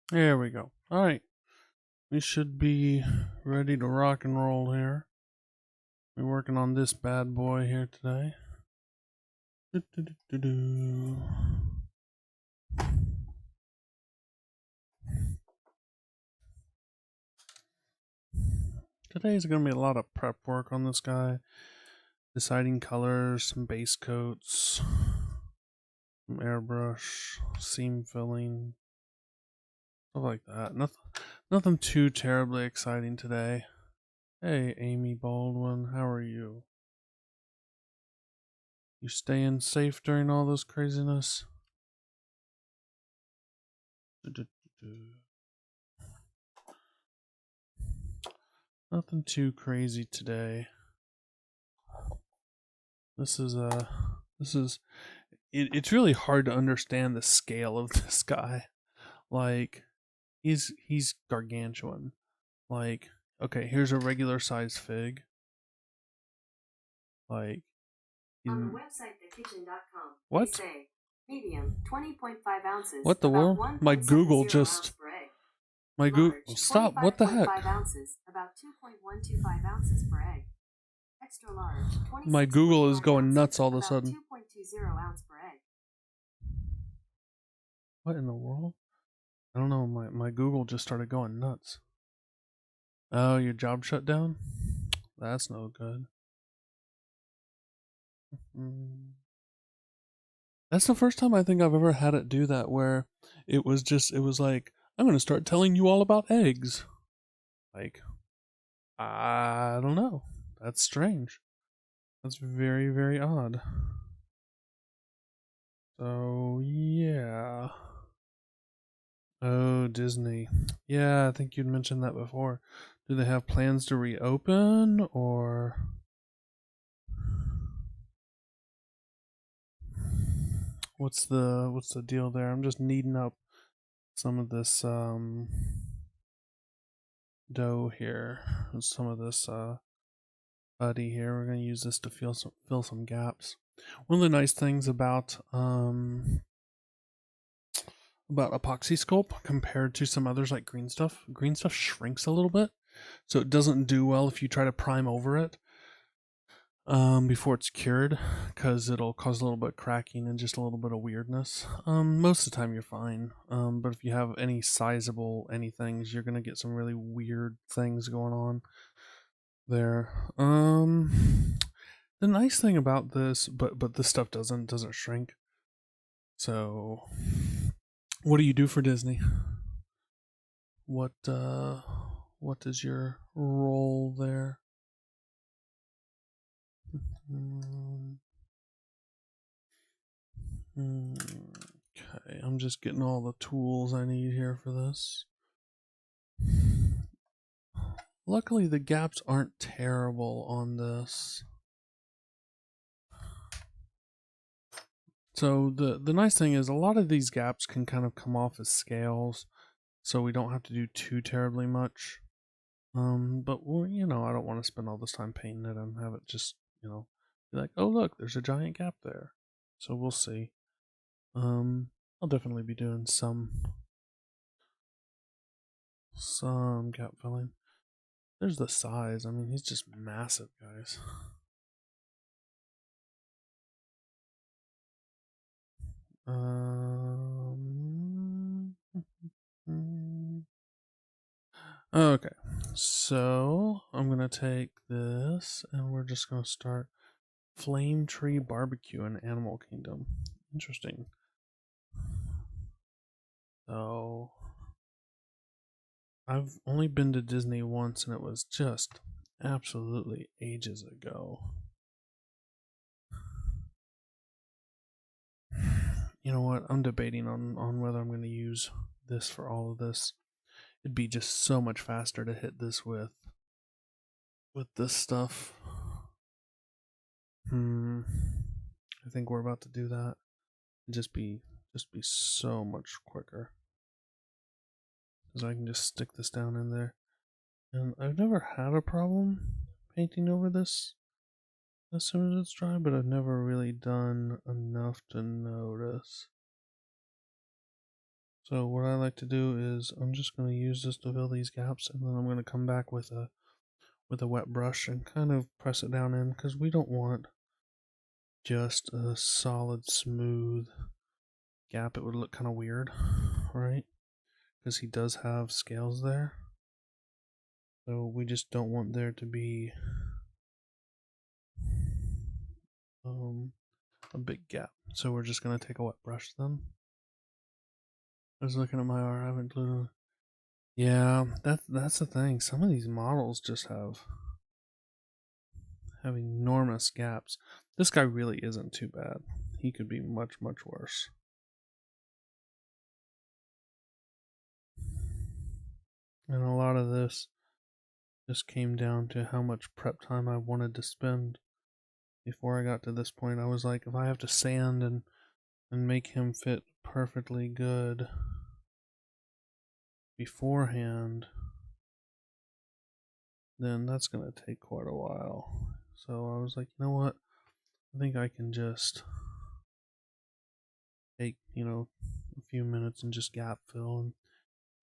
There we go. Alright. We should be ready to rock and roll here. We're working on this bad boy here today. Today's going to be a lot of prep work on this guy. Deciding colors, some base coats, some airbrush, seam filling, stuff like that. Nothing too terribly exciting today. Hey, Amy Baldwin, how are you? You staying safe during all this craziness? Nothing too crazy today. This is it's really hard to understand the scale of this guy. Like he's gargantuan. Like, okay, here's a regular size fig. Like on the website thekitchen.com. What? They say medium 20.5 ounces. What the world? My Google just my Google stop. What the heck? Ounces, about 2.125 ounces per egg. Extra large. My Google is going nuts all of a sudden. 2.20 ounce per egg. What in the world? I don't know. My Google just started going nuts. Oh, your job shut down? That's no good. That's the first time I think I've ever had it do that, where it was like, I'm going to start telling you all about eggs. Like, I don't know. That's strange. That's very, very odd. So, yeah. Oh, Disney. Yeah, I think you'd mentioned that before. Do they have plans to reopen, or what's the deal there? I'm just kneading up some of this dough here. Some of this putty here. We're gonna use this to fill some gaps. One of the nice things about epoxy sculpt compared to some others like green stuff shrinks a little bit, so it doesn't do well if you try to prime over it before it's cured, because it'll cause a little bit of cracking and just a little bit of weirdness. Most of the time you're fine, but if you have any sizable anythings, you're gonna get some really weird things going on there. The nice thing about this, but this stuff doesn't shrink. So, what do you do for Disney? What is your role there? Okay, I'm just getting all the tools I need here for this. Luckily, the gaps aren't terrible on this. So the nice thing is a lot of these gaps can kind of come off as scales, so we don't have to do too terribly much. But well, I don't want to spend all this time painting it and have it just, be like, oh look, there's a giant gap there. So we'll see. I'll definitely be doing some gap filling. There's the size. I mean, he's just massive, guys. Okay, so I'm gonna take this and we're just gonna start Flame Tree Barbecue in Animal Kingdom. Interesting. So I've only been to Disney once, and it was just absolutely ages ago. You know what? I'm debating on whether I'm going to use this for all of this. It'd be just so much faster to hit this with this stuff. I think we're about to do that. It'd just be so much quicker, because I can just stick this down in there. And I've never had a problem painting over this as soon as it's dry, but I've never really done enough to notice. So what I like to do is I'm just going to use this to fill these gaps, and then I'm going to come back with a wet brush and kind of press it down in, because we don't want just a solid smooth gap. It would look kind of weird, right? Because he does have scales there, so we just don't want there to be a big gap. So we're just going to take a wet brush then. I was looking at my art. I haven't glued. Yeah, that's the thing. Some of these models just have enormous gaps. This guy really isn't too bad. He could be much worse. And a lot of this just came down to how much prep time I wanted to spend before I got to this point. I was like, if I have to sand and make him fit perfectly good beforehand, then that's going to take quite a while. So I was like, you know what? I think I can just take, a few minutes and just gap fill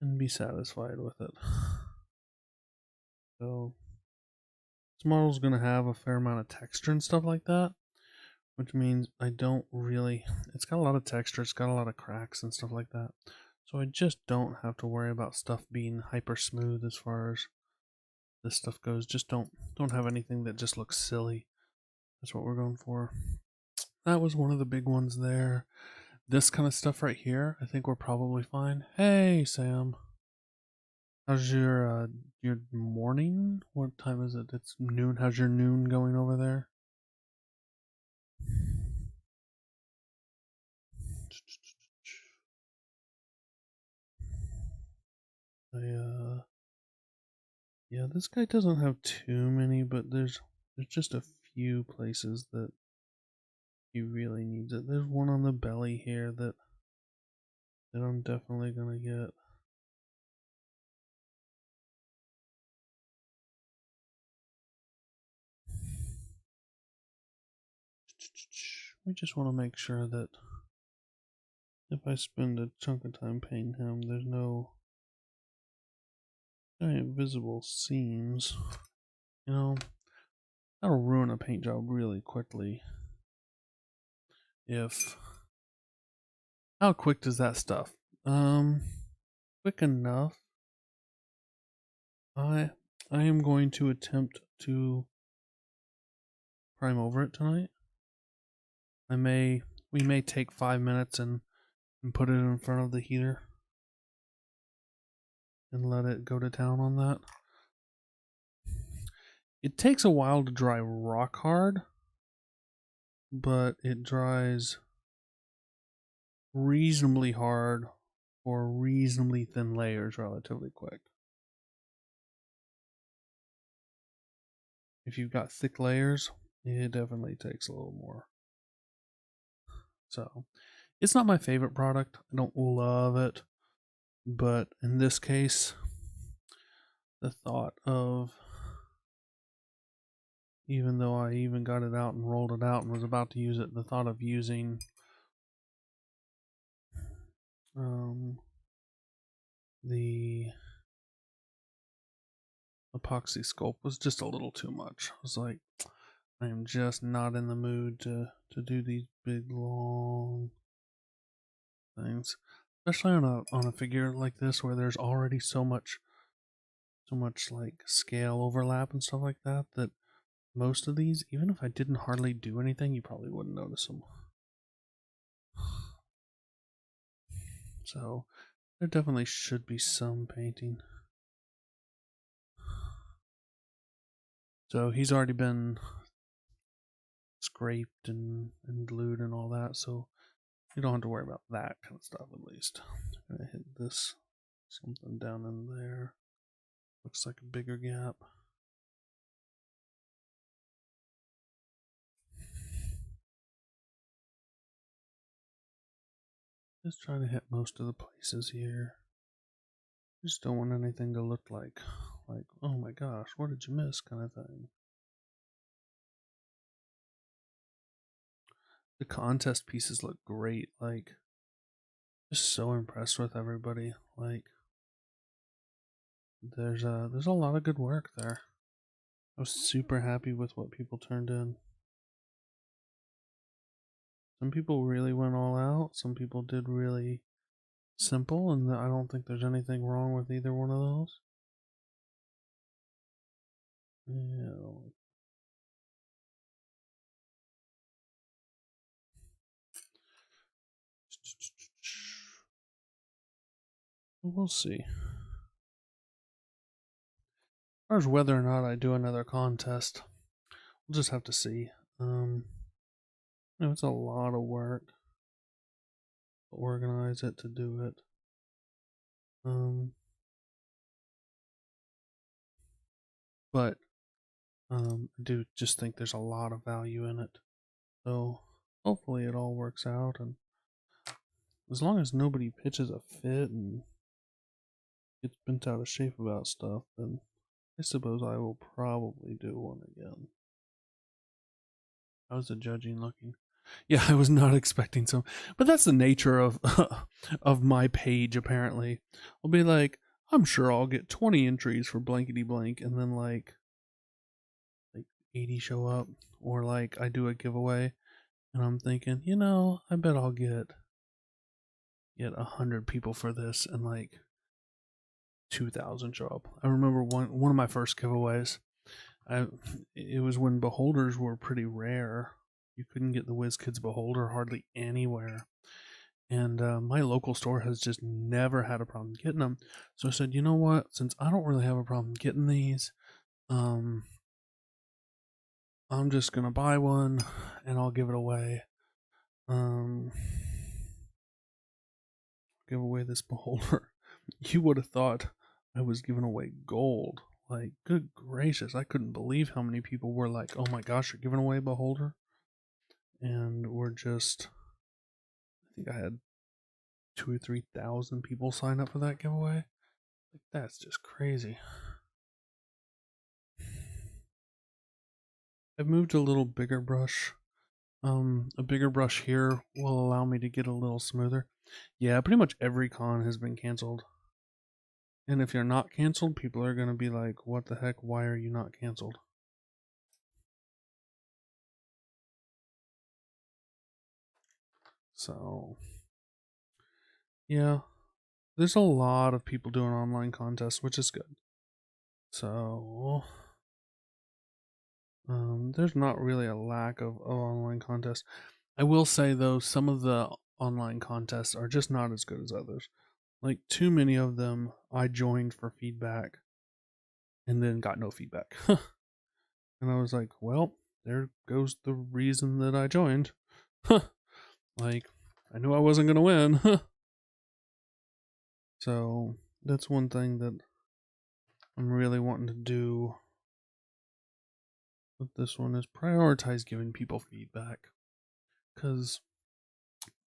and be satisfied with it. So this model's going to have a fair amount of texture and stuff like that, which means I don't really, it's got a lot of texture, it's got a lot of cracks and stuff like that. So I just don't have to worry about stuff being hyper smooth as far as this stuff goes. Just don't have anything that just looks silly. That's what we're going for. That was one of the big ones there. This kind of stuff right here, I think we're probably fine. Hey, Sam. How's your morning? What time is it? It's noon. How's your noon going over there? Yeah, this guy doesn't have too many, but there's just a few places that he really needs it. There's one on the belly here that I'm definitely gonna get. We just want to make sure that if I spend a chunk of time painting him, there's no visible seams. That'll ruin a paint job really quickly. How quick does that stuff? Quick enough. I am going to attempt to prime over it tonight. We may take 5 minutes and put it in front of the heater and let it go to town on that. It takes a while to dry rock hard, but it dries reasonably hard for reasonably thin layers relatively quick. If you've got thick layers, it definitely takes a little more. So, it's not my favorite product. I don't love it. But in this case, the thought of, even though I even got it out and rolled it out and was about to use it, the thought of using the epoxy sculpt was just a little too much. I was like, I am just not in the mood to do these big long things, especially on a figure like this where there's already so much like scale overlap and stuff like that, that most of these, even if I didn't hardly do anything, you probably wouldn't notice them. So there definitely should be some painting. So he's already been scraped and glued and all that, so you don't have to worry about that kind of stuff, at least. I'm gonna hit this something down in there. Looks like a bigger gap. Just trying to hit most of the places here. Just don't want anything to look like, oh my gosh, what did you miss kind of thing. The contest pieces look great, like just so impressed with everybody. Like, there's a lot of good work there. I was super happy with what people turned in. Some people really went all out. Some people did really simple, and I don't think there's anything wrong with either one of those. Yeah. We'll see. As far as whether or not I do another contest, we'll just have to see. It's a lot of work to organize it, to do it. But I do just think there's a lot of value in it. So hopefully it all works out, and as long as nobody pitches a fit and gets bent out of shape about stuff, then I suppose I will probably do one again. How's the judging looking? Yeah, I was not expecting some, but that's the nature of of my page. Apparently, I'll be like, I'm sure I'll get 20 entries for blankety blank, and then like 80 show up, or like I do a giveaway, and I'm thinking, I bet I'll get 100 people for this, and like 2,000 show up. I remember one of my first giveaways. It was when beholders were pretty rare. You couldn't get the WizKids beholder hardly anywhere, and my local store has just never had a problem getting them. So I said, you know what? Since I don't really have a problem getting these, I'm just gonna buy one and I'll give it away. Give away this beholder. You would have thought I was giving away gold. Like, good gracious, I couldn't believe how many people were like, oh my gosh, you're giving away a beholder? And we're just, I think I had 2,000 or 3,000 people sign up for that giveaway. Like, that's just crazy. I've moved a little bigger brush. A bigger brush here will allow me to get a little smoother. Yeah, pretty much every con has been canceled. And if you're not canceled, people are going to be like, what the heck? Why are you not canceled? So, yeah, there's a lot of people doing online contests, which is good. So, there's not really a lack of online contests. I will say, though, some of the online contests are just not as good as others. Like, too many of them I joined for feedback and then got no feedback. And I was like, well, there goes the reason that I joined. Like, I knew I wasn't going to win. So, that's one thing that I'm really wanting to do with this one is prioritize giving people feedback. Because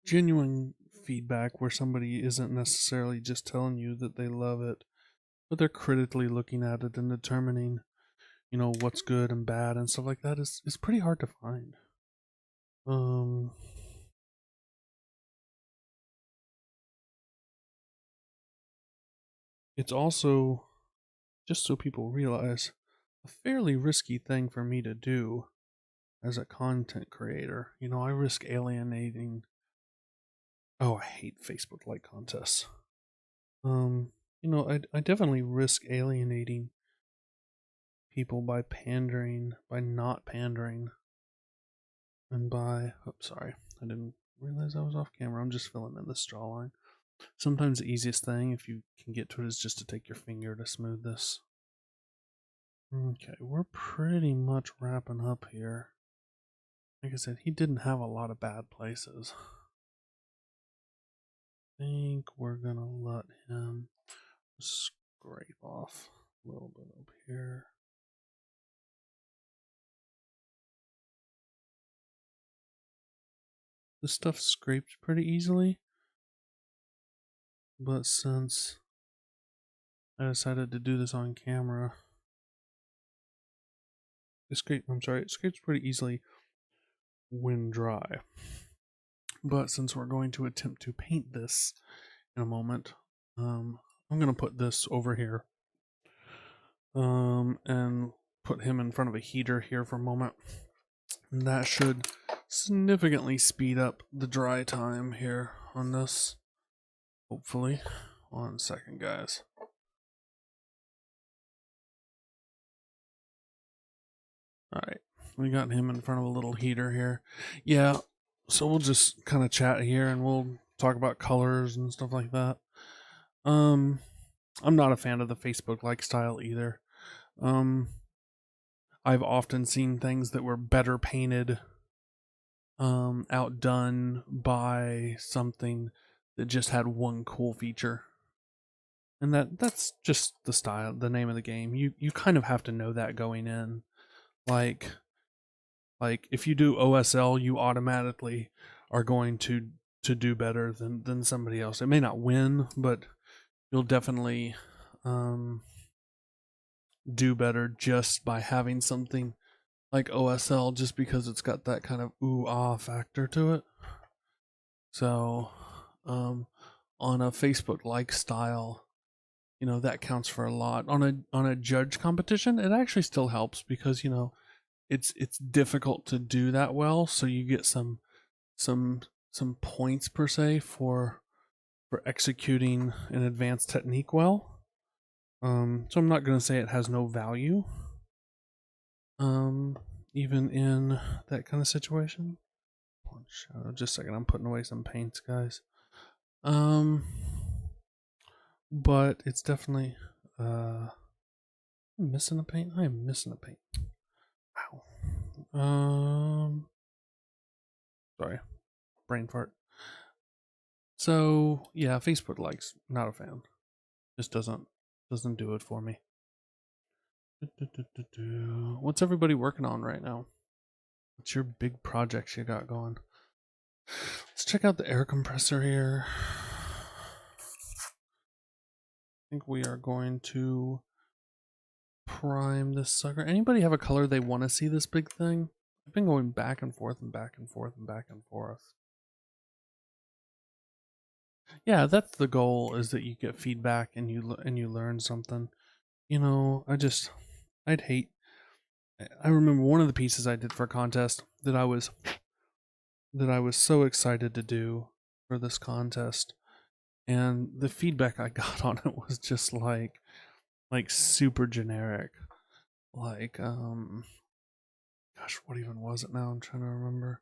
genuine feedback where somebody isn't necessarily just telling you that they love it, but they're critically looking at it and determining, what's good and bad and stuff like that is pretty hard to find. It's also, just so people realize, a fairly risky thing for me to do as a content creator. I risk alienating. Oh, I hate Facebook like contests. I definitely risk alienating people by not pandering, and by, sorry, I didn't realize I was off camera. I'm just filling in the straw line. Sometimes the easiest thing, if you can get to it, is just to take your finger to smooth this. Okay, we're pretty much wrapping up here. Like I said, he didn't have a lot of bad places. I think we're gonna let him scrape off a little bit up here. This stuff scraped pretty easily, but since I decided to do this on camera, it scrapes pretty easily when dry. But since we're going to attempt to paint this in a moment, I'm going to put this over here and put him in front of a heater here for a moment. And that should significantly speed up the dry time here on this, hopefully. 1 second, guys. Alright, we got him in front of a little heater here. Yeah, so we'll just kind of chat here and we'll talk about colors and stuff like that. I'm not a fan of the Facebook like style either. I've often seen things that were better painted, outdone by something that just had one cool feature. And that's just the style, the name of the game. You kind of have to know that going in. Like if you do OSL, you automatically are going to do better than somebody else. It may not win, but you'll definitely do better just by having something like OSL, just because it's got that kind of ooh-ah factor to it. So on a Facebook like style, you know, that counts for a lot. On a judge competition, it actually still helps because, you know, it's difficult to do that well, so you get some points per se for executing an advanced technique well. So I'm not going to say it has no value, even in that kind of situation. Just a second, I'm putting away some paints, guys. But it's definitely I'm missing a paint. I am missing a paint. Wow. Sorry, brain fart. So yeah, Facebook likes, not a fan. Just doesn't do it for me. What's everybody working on right now? What's your big projects you got going? Let's check out the air compressor here. I think we are going to prime this sucker. Anybody have a color they want to see this big thing? I've been going back and forth and back and forth and back and forth. Yeah, that's the goal, is that you get feedback and you learn something. You know, I'd hate. I remember one of the pieces I did for a contest that I was so excited to do for this contest, and the feedback I got on it was just like super generic. Like gosh, what even was it now? I'm trying to remember.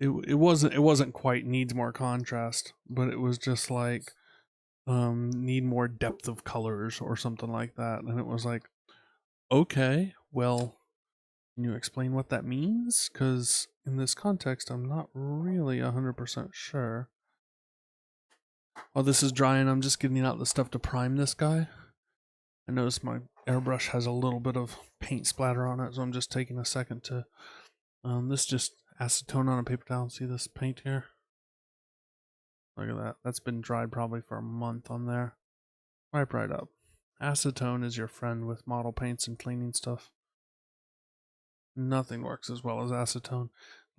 It wasn't quite needs more contrast, but it was just like need more depth of colors or something like that. And it was like, okay, well, can you explain what that means? Because in this context, I'm not really 100% sure. While this is drying, I'm just getting out the stuff to prime this guy. I noticed my airbrush has a little bit of paint splatter on it, so I'm just taking a second to this just acetone on a paper towel. See this paint here? Look at that. That's been dried probably for a month on there. Wipe right up. Acetone is your friend with model paints and cleaning stuff. Nothing works as well as acetone,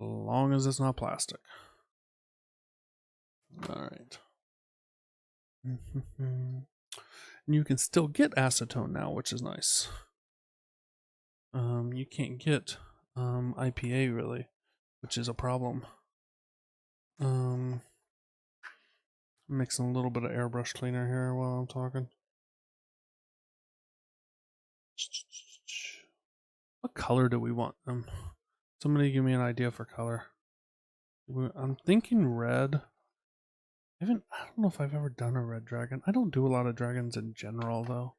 as long as it's not plastic. Alright. And you can still get acetone now, which is nice. You can't get IPA really, which is a problem. Mixing a little bit of airbrush cleaner here while I'm talking. What color do we want them? Somebody give me an idea for color. I'm thinking red. I don't know if I've ever done a red dragon. I don't do a lot of dragons in general though.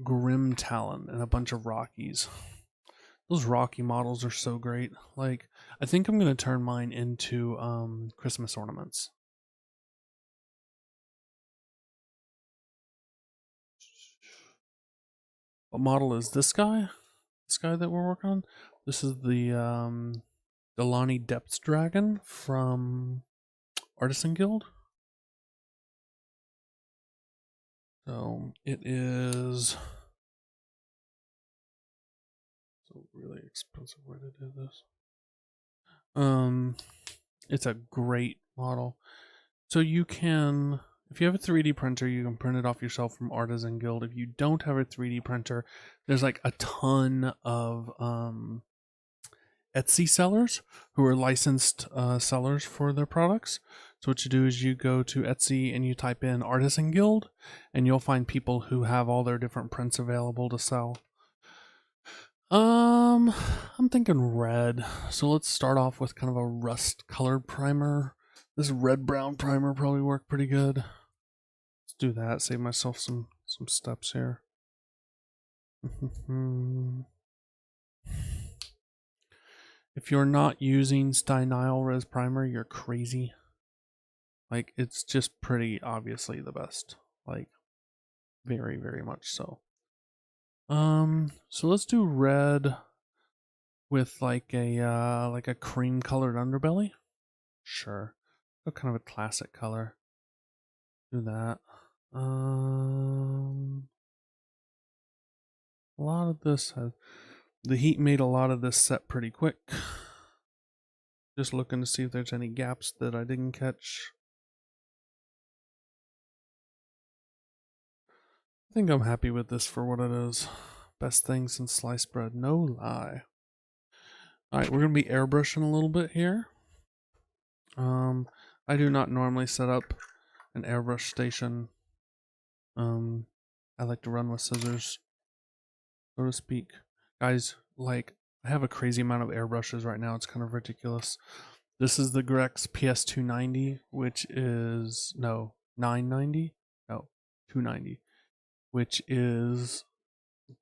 Grim Talon and a bunch of Rockies. Those Rocky models are so great. Like, I think I'm gonna turn mine into Christmas ornaments. What model is this guy? This guy that we're working on? This is the Delani Depth Dragon from Artisan Guild. So it is a really expensive way to do this. It's a great model. So you can, if you have a 3D printer, you can print it off yourself from Artisan Guild. If you don't have a 3D printer, there's like a ton of Etsy sellers who are licensed sellers for their products. So what you do is you go to Etsy and you type in Artisan Guild, and you'll find people who have all their different prints available to sell. I'm thinking red. So let's start off with kind of a rust colored primer. This red brown primer probably worked pretty good. Let's do that. Save myself some steps here. If you're not using Stynile Res Primer, you're crazy. Like, it's just pretty obviously the best. Like, very, very much so. So let's do red with like a cream colored underbelly. Sure. So kind of a classic color. Do that. A lot of this has, the heat made a lot of this set pretty quick. Just looking to see if there's any gaps that I didn't catch. I think I'm happy with this for what it is. Best thing since sliced bread, no lie. Alright, we're going to be airbrushing a little bit here. I do not normally set up an airbrush station. I like to run with scissors, so to speak. Guys, like, I have a crazy amount of airbrushes right now. It's kind of ridiculous. This is the Grex PS290, which is, no, 990? No, 290. Which is,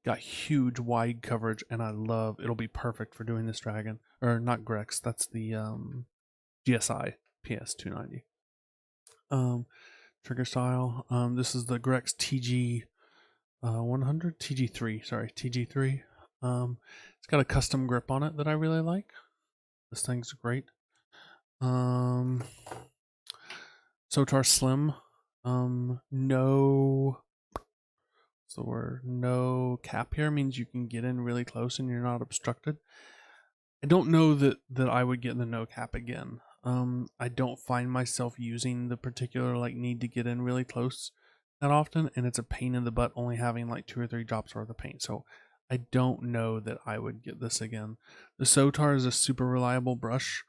got huge wide coverage, and I love, it'll be perfect for doing this dragon. Or not Grex, that's the GSI PS290. Trigger style. This is the Grex TG 100 TG3. Sorry, TG3. It's got a custom grip on it that I really like. This thing's great. Sotar Slim. No. What's the word? No cap here means you can get in really close and you're not obstructed. I don't know that I would get the no cap again. I don't find myself using the particular like need to get in really close that often, and it's a pain in the butt only having like 2 or 3 drops worth of paint. So I don't know that I would get this again. The Sotar is a super reliable brush.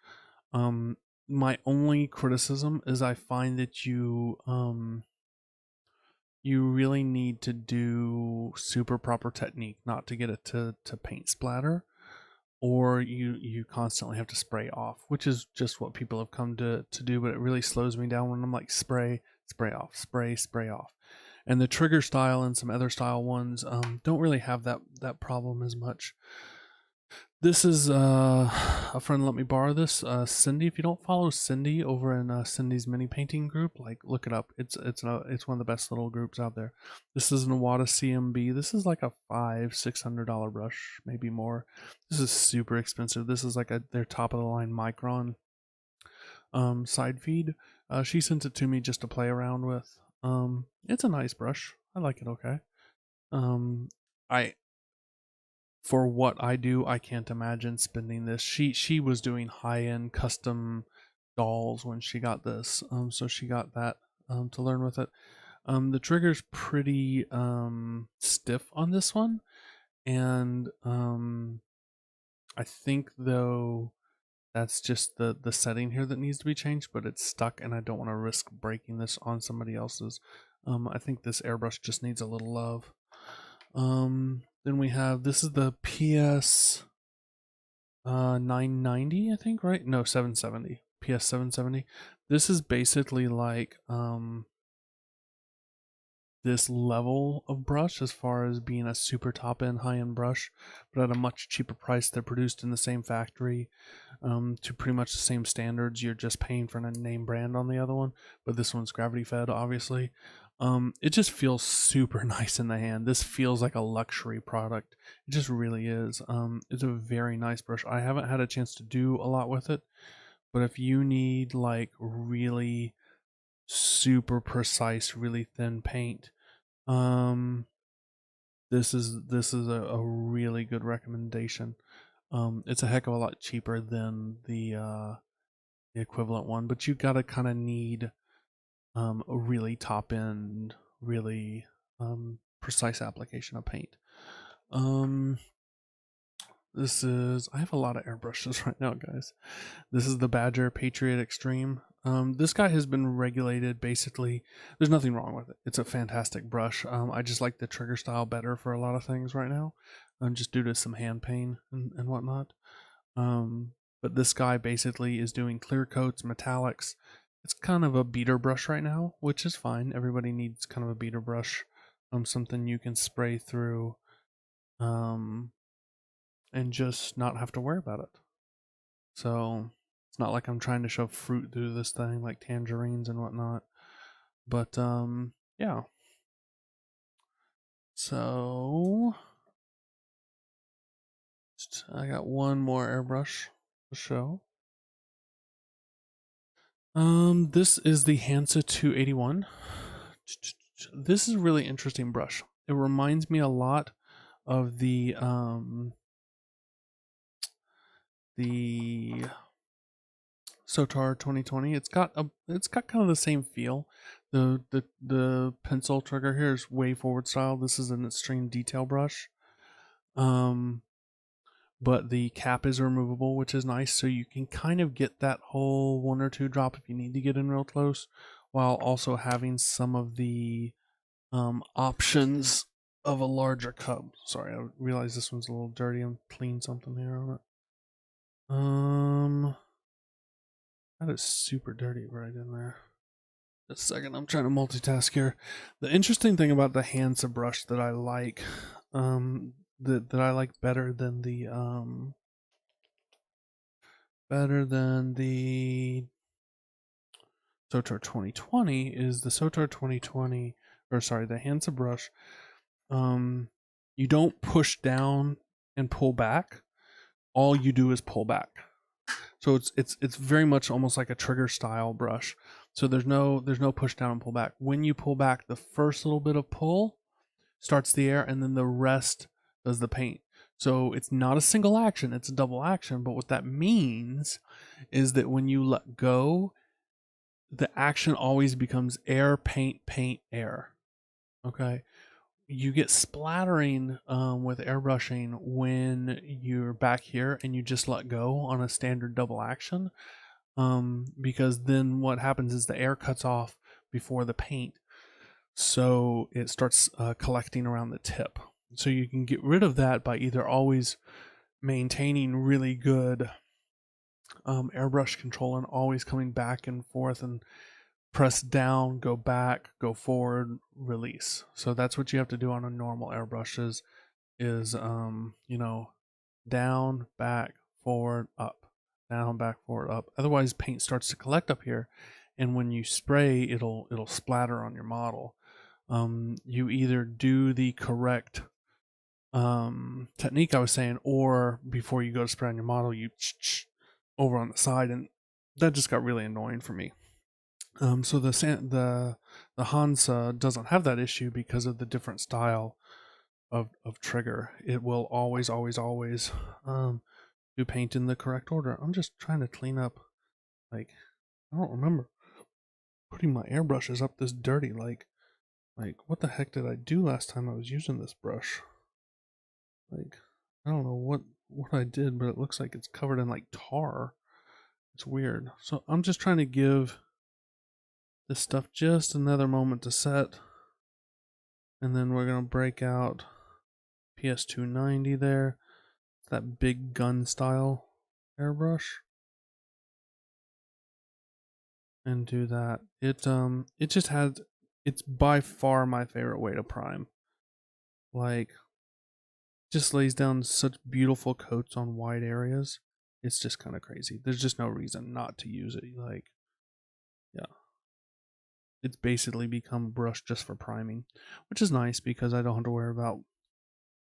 My only criticism is I find that you really need to do super proper technique not to get it to paint splatter, or you constantly have to spray off, which is just what people have come to do, but it really slows me down when I'm like spray off, spray off. And the trigger style and some other style ones don't really have that problem as much. This is a friend let me borrow this, Cindy. If you don't follow Cindy over in Cindy's mini painting group, like, look it up. It's one of the best little groups out there. This is an Iwata CMB. This is like a $500-600 brush, maybe more. This is super expensive. This is like their top of the line Micron side feed. She sent it to me just to play around with. It's a nice brush. I like it okay. For what I do, I can't imagine spending this. She was doing high-end custom dolls when she got this, so she got that to learn with it. The trigger's pretty stiff on this one, and I think though that's just the setting here that needs to be changed, but it's stuck, and I don't want to risk breaking this on somebody else's. I think this airbrush just needs a little love. Then we have, this is the PS 990, I think, right? No, 770. PS 770. This is basically like this level of brush as far as being a super top end high end brush, but at a much cheaper price. They're produced in the same factory to pretty much the same standards. You're just paying for a name brand on the other one, but this one's gravity fed, obviously. It just feels super nice in the hand. This feels like a luxury product. It just really is. It's a very nice brush. I haven't had a chance to do a lot with it, but if you need like really super precise, really thin paint, this is a really good recommendation. It's a heck of a lot cheaper than the the equivalent one, but you gotta kind of need a really top end, really precise application of paint. This is, I have a lot of airbrushes right now, guys. This is the Badger Patriot Extreme. This guy has been regulated basically. There's nothing wrong with it. It's a fantastic brush. I just like the trigger style better for a lot of things right now, just due to some hand pain and whatnot. But this guy basically is doing clear coats, metallics. It's kind of a beater brush right now, which is fine. Everybody needs kind of a beater brush, something you can spray through, and just not have to worry about it. So it's not like I'm trying to shove fruit through this thing like tangerines and whatnot. But yeah. So I got one more airbrush to show. This is the Hansa 281. This is a really interesting brush. It reminds me a lot of the Sotar 2020. It's got kind of the same feel. The pencil trigger here is way forward style. This is an extreme detail brush. But the cap is removable, which is nice, so you can kind of get that whole 1 or 2 drop if you need to get in real close, while also having some of the options of a larger cup. Sorry, I realize this one's a little dirty. I'm cleaning something here on it. That is super dirty right in there. Just a second, I'm trying to multitask here. The interesting thing about the Hansa brush that I like, that I like better than the Sotar 2020 is the Sotar 2020, or sorry, the Hansa brush. You don't push down and pull back. All you do is pull back. So it's very much almost like a trigger style brush. So there's no push down and pull back. When you pull back, the first little bit of pull starts the air, and then the rest does the paint. So it's not a single action, it's a double action. But what that means is that when you let go, the action always becomes air, paint, paint, air. Okay. You get splattering with airbrushing when you're back here and you just let go on a standard double action, because then what happens is the air cuts off before the paint, so it starts collecting around the tip. So you can get rid of that by either always maintaining really good airbrush control and always coming back and forth and press down, go back, go forward, release. So that's what you have to do on a normal airbrush is down, back, forward, up, down, back, forward, up. Otherwise paint starts to collect up here, and when you spray, it'll splatter on your model. You either do the correct technique I was saying, or before you go to spray on your model, you over on the side, and that just got really annoying for me. So the Hansa doesn't have that issue because of the different style of trigger. It will always do paint in the correct order. I'm just trying to clean up. Like, I don't remember putting my airbrushes up this dirty. Like what the heck did I do last time I was using this brush? Like, I don't know what I did, but it looks like it's covered in like tar. It's weird. So I'm just trying to give this stuff just another moment to set, and then we're gonna break out PS290 there. That big gun style airbrush, and do that. It just has, it's by far my favorite way to prime. Like, just lays down such beautiful coats on wide areas. It's just kind of crazy. There's just no reason not to use it. Like, yeah. It's basically become a brush just for priming, which is nice because I don't have to worry about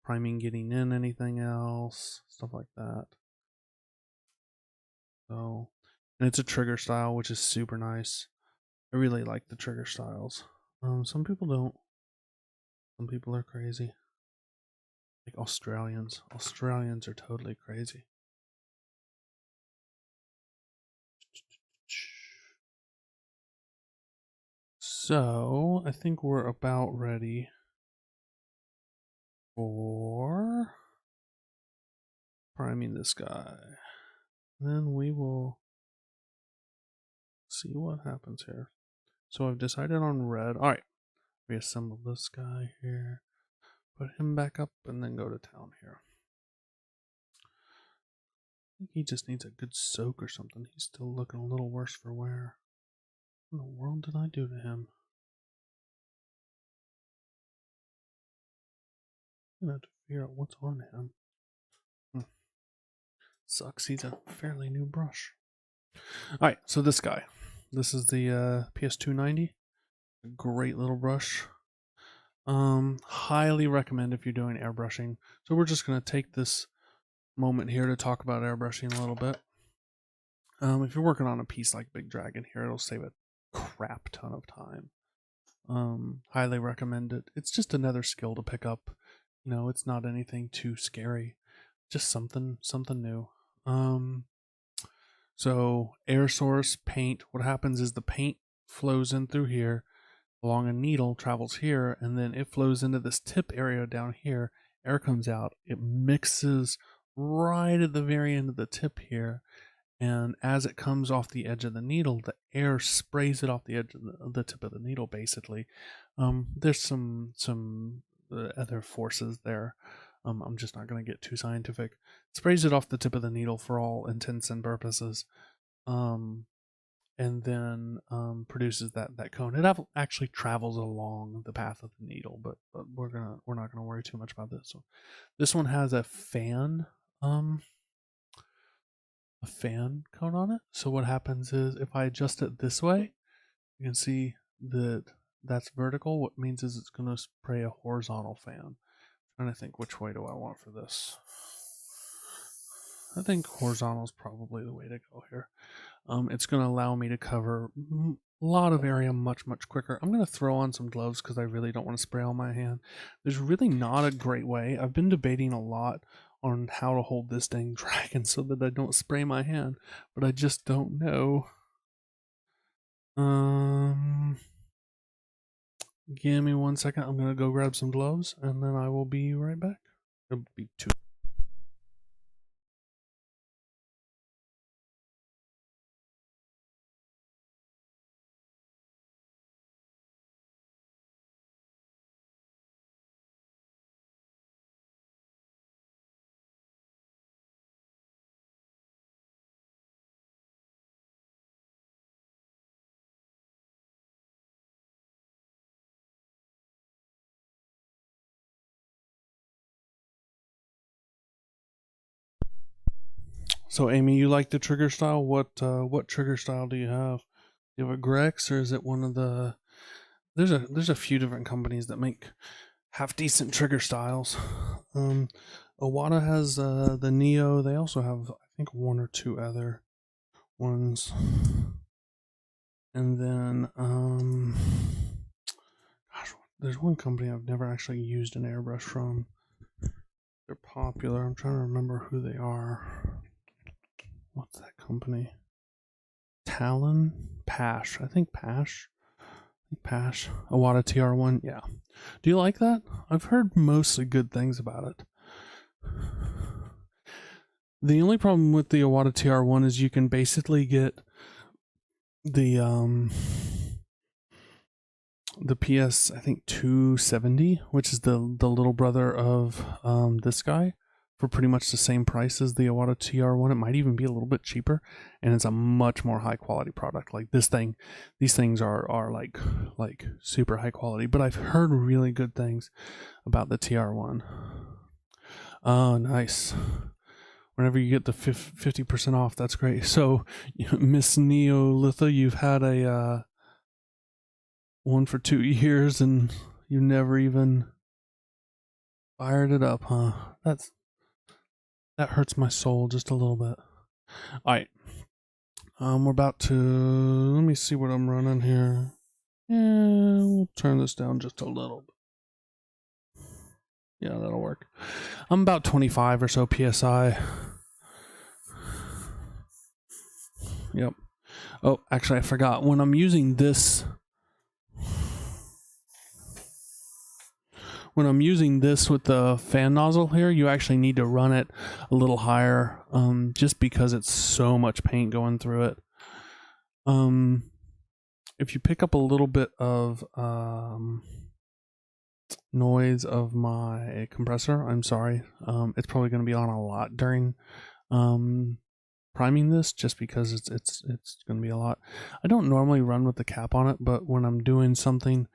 priming getting in anything else, stuff like that. So, and it's a trigger style, which is super nice. I really like the trigger styles. Some people don't. Some people are crazy. Like Australians. Australians are totally crazy. So I think we're about ready for priming this guy. Then we will see what happens here. So I've decided on red. All right, reassemble this guy here, put him back up, and then go to town here. I think he just needs a good soak or something. He's still looking a little worse for wear. What in the world did I do to him? I'm gonna have to figure out what's on him. Sucks, he's a fairly new brush. Alright, so this guy. This is the PS290. A great little brush. Highly recommend if you're doing airbrushing. So we're just gonna take this moment here to talk about airbrushing a little bit. If you're working on a piece like Big Dragon here, it'll save a crap ton of time. Highly recommend it. It's just another skill to pick up. You know, it's not anything too scary. Just something new. So air source, paint. What happens is the paint flows in through here along a needle, travels here, and then it flows into this tip area down here. Air comes out. It mixes right at the very end of the tip here. And as it comes off the edge of the needle, the air sprays it off the edge of the tip of the needle, basically. There's some other forces there. I'm just not going to get too scientific. It sprays it off the tip of the needle for all intents and purposes. And then produces that cone. It actually travels along the path of the needle, but we're not gonna worry too much about this. So this one has a fan cone on it. So what happens is if I adjust it this way, you can see that that's vertical. What it means is it's going to spray a horizontal fan. I'm trying to think, which way do I want for this? I think horizontal is probably the way to go here. It's going to allow me to cover a lot of area much quicker. I'm going to throw on some gloves because I really don't want to spray on my hand. There's really not a great way. I've been debating a lot on how to hold this dang dragon so that I don't spray my hand, but I just don't know. Give me 1 second. I'm gonna go grab some gloves and then I will be right back. It'll be 2. So Amy, you like the trigger style? What trigger style do you have? Do you have a Grex or is it one of the? There's a few different companies that make half decent trigger styles. Iwata has the Neo. They also have I think 1 or 2 other ones. And then gosh, there's one company I've never actually used an airbrush from. They're popular. I'm trying to remember who they are. What's that company? Talon? Pash. I think Pash. Iwata TR1. Yeah. Do you like that? I've heard mostly good things about it. The only problem with the Iwata TR1 is you can basically get the PS, I think 270, which is the little brother of this guy, for pretty much the same price as the Iwata TR1. It might even be a little bit cheaper, and it's a much more high quality product. Like these things are like super high quality, but I've heard really good things about the TR1. Oh, nice. Whenever you get the 50% off, that's great. So, Miss Neolitha, you've had a one for 2 years and you never even fired it up, huh? That hurts my soul just a little bit. Alright. We're about to, let me see what I'm running here. Yeah, we'll turn this down just a little bit. Yeah, that'll work. I'm about 25 or so PSI. Yep. Oh, actually I forgot. When I'm using this when I'm using this with the fan nozzle here, you actually need to run it a little higher, just because it's so much paint going through it. If you pick up a little bit of noise of my compressor, I'm sorry. It's probably going to be on a lot during priming this, just because it's going to be a lot. I don't normally run with the cap on it, but when I'm doing something,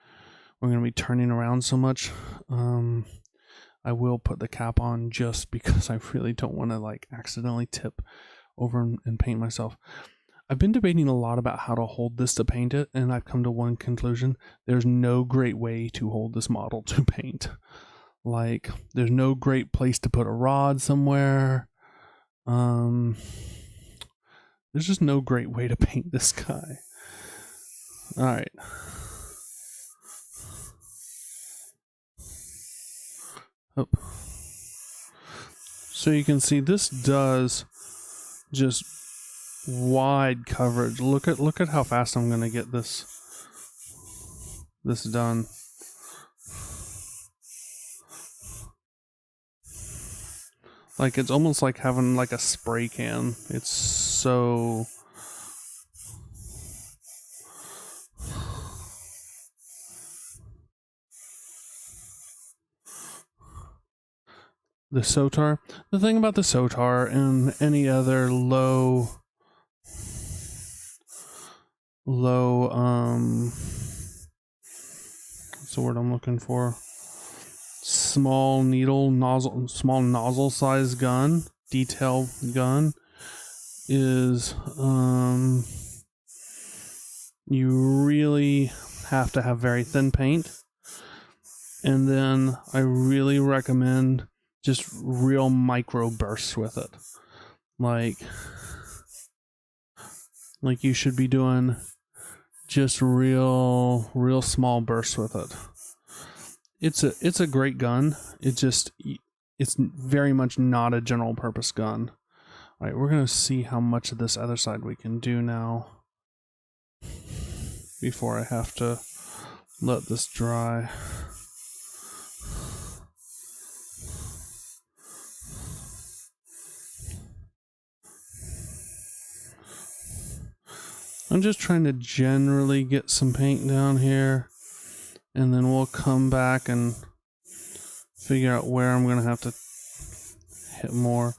we're going to be turning around so much, I will put the cap on, just because I really don't want to like accidentally tip over and paint myself. I've been debating a lot about how to hold this to paint it, and I've come to one conclusion. There's no great way to hold this model to paint. Like, there's no great place to put a rod somewhere. There's just no great way to paint this guy. Alright. Oh. So you can see this does just wide coverage. Look at how fast I'm gonna get this done. Like, it's almost like having like a spray can. It's so... The Sotar. The thing about the Sotar and any other low what's the word I'm looking for? Small nozzle size gun, detail gun, is you really have to have very thin paint. And then I really recommend just real micro bursts with it. Like you should be doing just real small bursts with it. It's a great gun. It's very much not a general purpose gun. All right, we're gonna see how much of this other side we can do now before I have to let this dry. I'm just trying to generally get some paint down here, and then we'll come back and figure out where I'm going to have to hit more.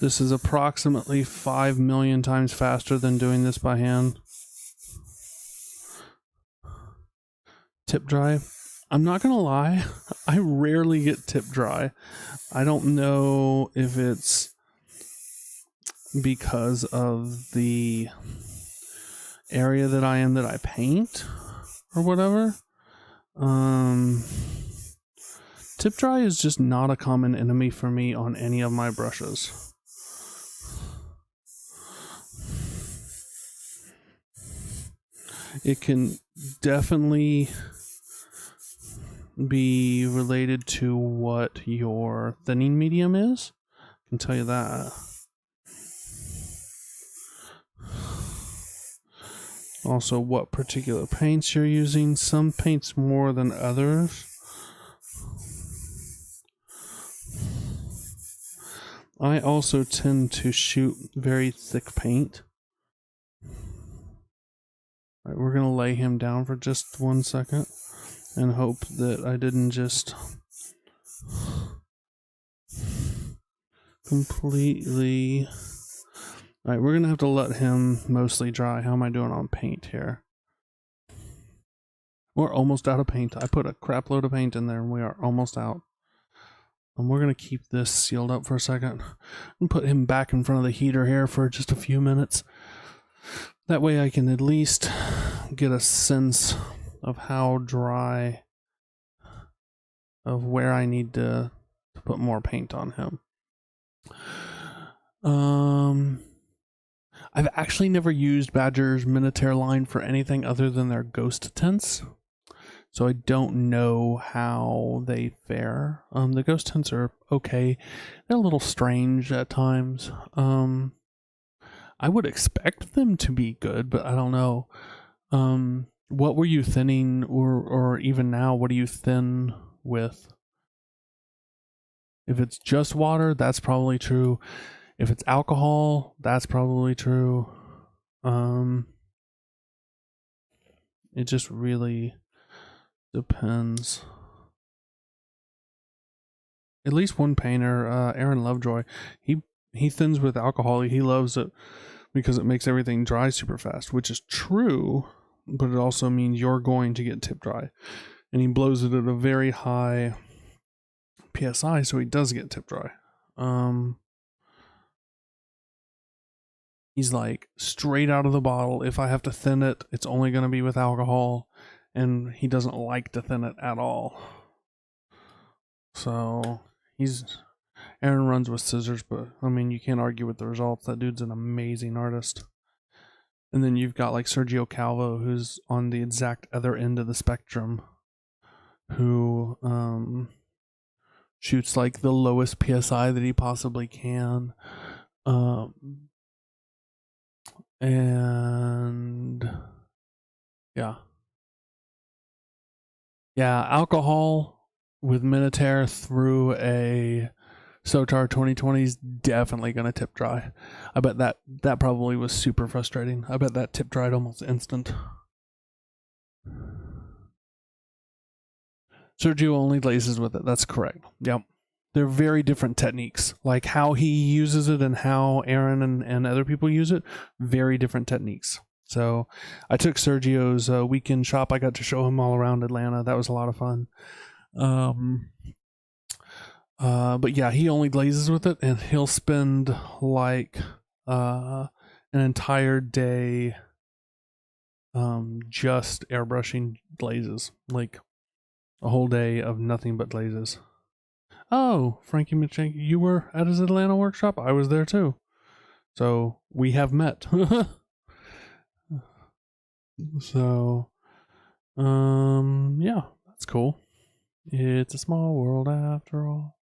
This is approximately 5 million times faster than doing this by hand. Tip dry. I'm not going to lie, I rarely get tip dry. I don't know if it's because of the area that I paint or whatever. Tip dry is just not a common enemy for me on any of my brushes. It can definitely be related to what your thinning medium is. I can tell you that. Also, what particular paints you're using. Some paints more than others. I also tend to shoot very thick paint. Alright, we're going to lay him down for just 1 second and hope that I didn't just completely... Alright, we're going to have to let him mostly dry. How am I doing on paint here? We're almost out of paint. I put a crap load of paint in there and we are almost out. And we're going to keep this sealed up for a second and put him back in front of the heater here for just a few minutes. That way I can at least get a sense of how dry, of where I need to put more paint on him. I've actually never used Badger's Minotaur line for anything other than their ghost tints, so I don't know how they fare. The ghost tints are okay. They're a little strange at times. I would expect them to be good, but I don't know. what were you thinning, or even now, what do you thin with? If it's just water, that's probably true. If it's alcohol, that's probably true. It just really depends. At least one painter, Aaron Lovejoy, he thins with alcohol. He loves it because it makes everything dry super fast, which is true, but it also means you're going to get tip dry. And he blows it at a very high PSI, so he does get tip dry. He's like straight out of the bottle. If I have to thin it, it's only going to be with alcohol, and he doesn't like to thin it at all. So Aaron runs with scissors, but I mean, you can't argue with the results. That dude's an amazing artist. And then you've got like Sergio Calvo, who's on the exact other end of the spectrum, who shoots like the lowest PSI that he possibly can. And yeah, alcohol with Minotaur through a Sotar 2020 is definitely going to tip dry. I bet that probably was super frustrating. I bet that tip dried almost instant. Sergio only glazes with it. That's correct. Yep. They're very different techniques. Like how he uses it and how Aaron and other people use it, very different techniques. So I took Sergio's weekend shop. I got to show him all around Atlanta. That was a lot of fun. But yeah, he only glazes with it, and he'll spend like an entire day just airbrushing glazes, like a whole day of nothing but glazes. Oh, Frankie Michenko, you were at his Atlanta workshop? I was there too. So we have met. So, yeah, that's cool. It's a small world after all.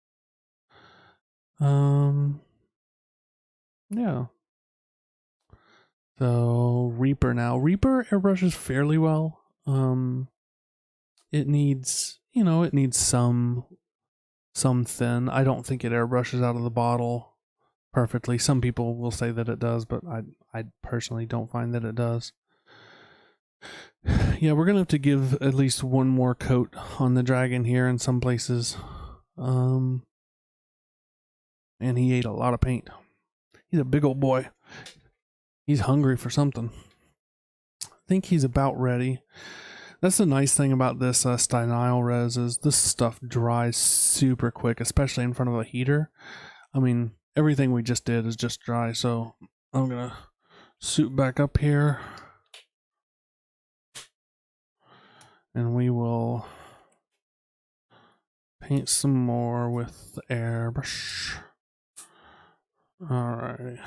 Yeah. So Reaper now. Reaper airbrushes fairly well. It needs some thin. I don't think it airbrushes out of the bottle perfectly. Some people will say that it does, but I personally don't find that it does. Yeah, we're gonna have to give at least one more coat on the dragon here in some places. And he ate a lot of paint. He's a big old boy. He's hungry for something. I think he's about ready. That's the nice thing about this Stynile res is this stuff dries super quick, especially in front of a heater. I mean, everything we just did is just dry, so I'm gonna suit back up here. And we will paint some more with the airbrush. Alright.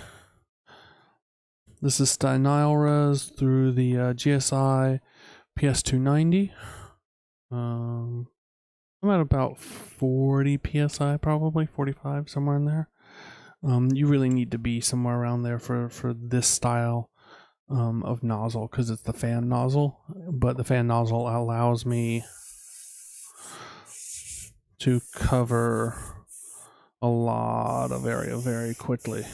This is Stynile res through the GSI PS290. I'm at about 40 PSI, probably 45, somewhere in there. You really need to be somewhere around there for this style of nozzle, because it's the fan nozzle, but the fan nozzle allows me to cover a lot of area very quickly.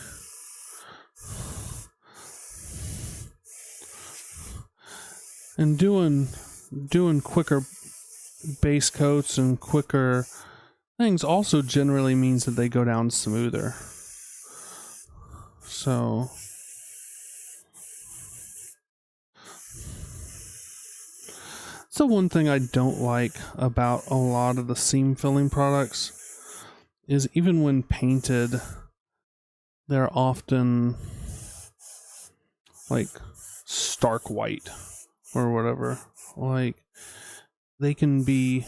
And doing quicker base coats and quicker things also generally means that they go down smoother. So one thing I don't like about a lot of the seam filling products is even when painted, they're often like stark white or whatever. Like, they can be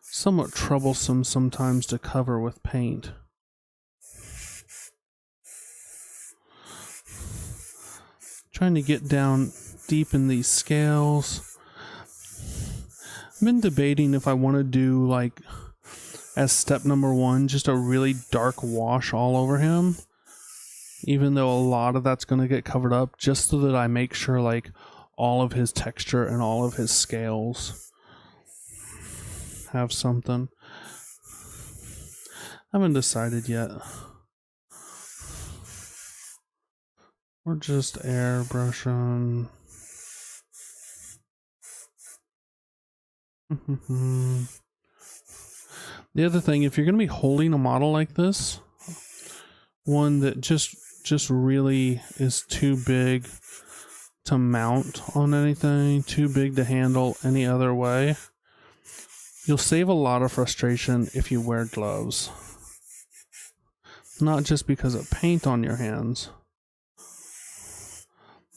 somewhat troublesome sometimes to cover with paint. Trying to get down deep in these scales. I've been debating if I want to do, like, as step number 1, just a really dark wash all over him, even though a lot of that's going to get covered up, just so that I make sure, like, all of his texture and all of his scales have something. I haven't decided yet. We're just airbrushing. The other thing, if you're going to be holding a model like this, one that just really is too big to mount on anything, too big to handle any other way, you'll save a lot of frustration if you wear gloves. Not just because of paint on your hands,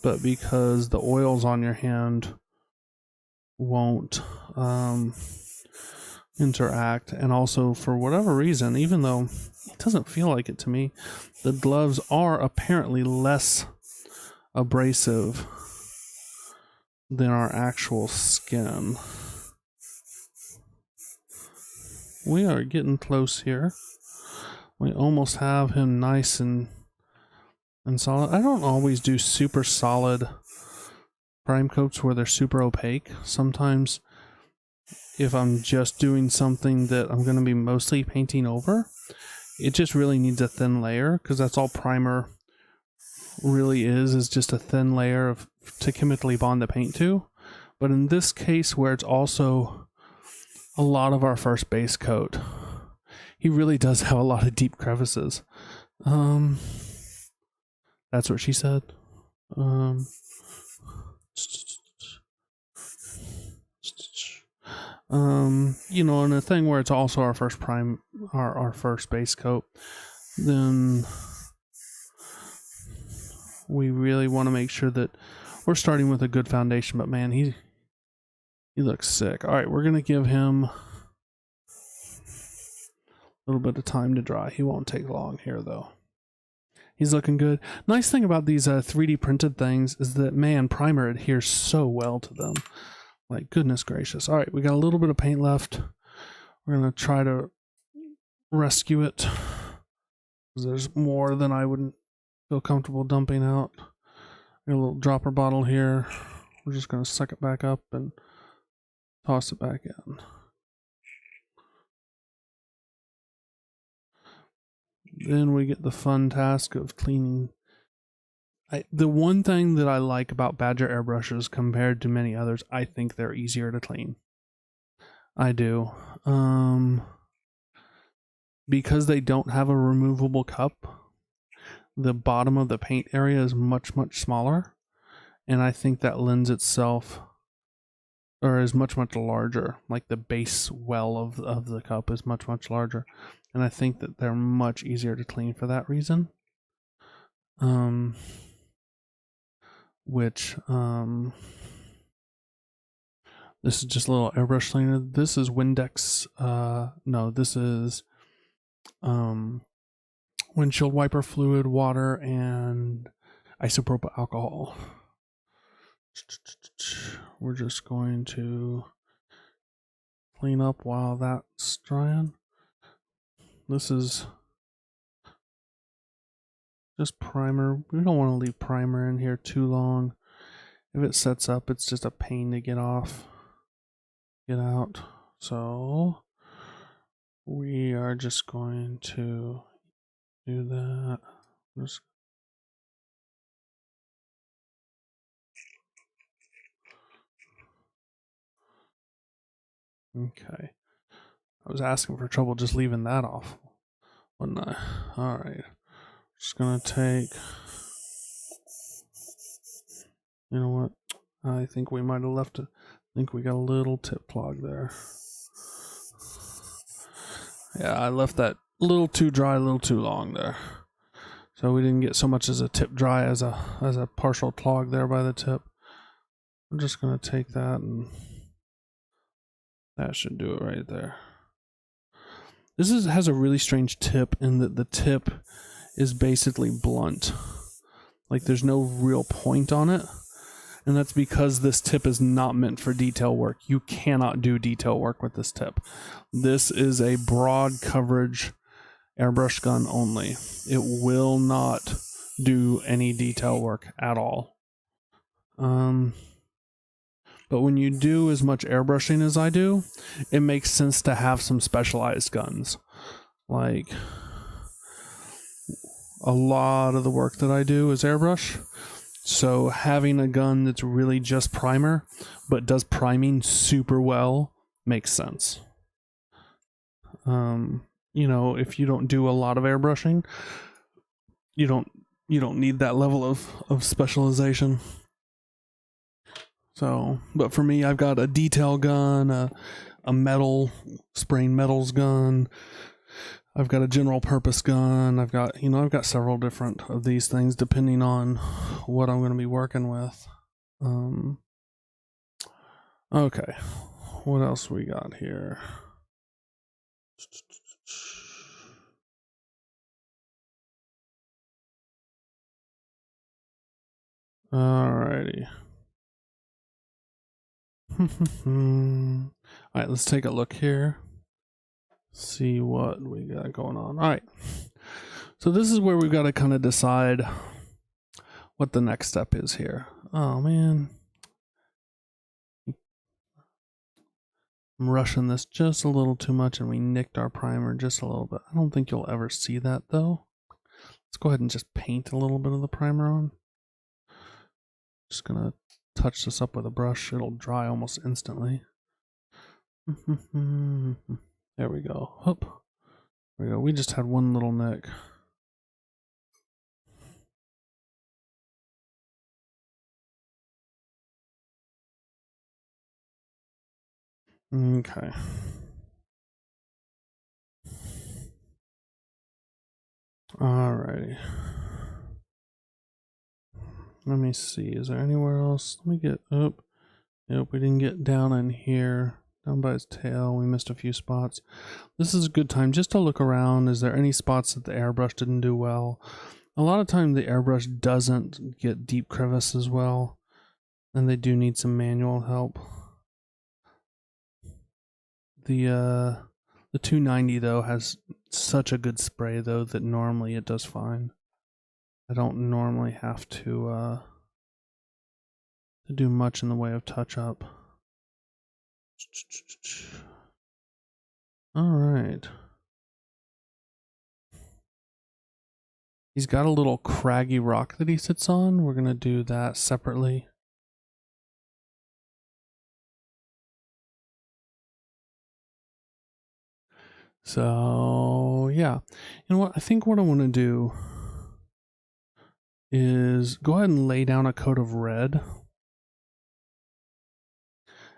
but because the oils on your hand won't interact. And also, for whatever reason, even though it doesn't feel like it to me, the gloves are apparently less abrasive than our actual skin. We are getting close here. We almost have him nice and solid. I don't always do super solid prime coats where they're super opaque. Sometimes if I'm just doing something that I'm going to be mostly painting over, it just really needs a thin layer, because that's all primer really is just a thin layer to chemically bond the paint to. But in this case, where it's also a lot of our first base coat, he really does have a lot of deep crevices. That's what she said. You know, and a thing where it's also our first our first base coat, then we really want to make sure that we're starting with a good foundation. But man, he looks sick. All right, we're gonna give him a little bit of time to dry. He won't take long here though. He's looking good. Nice thing about these 3D printed things is that, man, primer adheres so well to them. Like, goodness gracious. All right, we got a little bit of paint left. We're going to try to rescue it, because there's more than I wouldn't feel comfortable dumping out. Got a little dropper bottle here. We're just going to suck it back up and toss it back in. Then we get the fun task of cleaning. The one thing that I like about Badger airbrushes compared to many others, I think they're easier to clean. I do. Because they don't have a removable cup, the bottom of the paint area is much, much smaller. And I think that lends itself, or is much, much larger. Like the base well of the cup is much, much larger. And I think that they're much easier to clean for that reason. This is just a little airbrush cleaner. This is Windex. No, this is windshield wiper fluid, water, and isopropyl alcohol. We're just going to clean up while that's drying. This is just primer. We don't want to leave primer in here too long. If it sets up, it's just a pain to get off, get out. So we are just going to do that. Okay. I was asking for trouble just leaving that off, wasn't I? Alright. Just gonna take, you know what? I think we might have left it. I think we got a little tip clog there. Yeah, I left that a little too dry, a little too long there. So we didn't get so much as a tip dry as a partial clog there by the tip. I'm just gonna take that, and that should do it right there. This has a really strange tip in that the tip is basically blunt. Like there's no real point on it. And that's because this tip is not meant for detail work. You cannot do detail work with this tip. This is a broad coverage airbrush gun only. It will not do any detail work at all. But when you do as much airbrushing as I do, it makes sense to have some specialized guns. Like, a lot of the work that I do is airbrush. So having a gun that's really just primer, but does priming super well, makes sense. You know, if you don't do a lot of airbrushing, you don't need that level of specialization. So, but for me, I've got a detail gun, a metal spraying metals gun. I've got a general purpose gun. I've got several different of these things depending on what I'm going to be working with. Okay, what else we got here? Alrighty. Alright, let's take a look here. See what we got going on. Alright. So this is where we've got to kind of decide what the next step is here. Oh man. I'm rushing this just a little too much and we nicked our primer just a little bit. I don't think you'll ever see that though. Let's go ahead and just paint a little bit of the primer on. Just gonna touch this up with a brush. It'll dry almost instantly. There we go. Hoop. There we go. We just had one little nick. Okay. Alrighty. Let me see. Is there anywhere else? Let me get up. Nope, we didn't get down in here. Down by his tail, we missed a few spots. This is a good time just to look around. Is there any spots that the airbrush didn't do well? A lot of time the airbrush doesn't get deep crevices well, and they do need some manual help. The 290 though has such a good spray though that normally it does fine. I don't normally have to do much in the way of touch up. All right. He's got a little craggy rock that he sits on. We're gonna do that separately. So yeah, you know what? I think what I want to do is go ahead and lay down a coat of red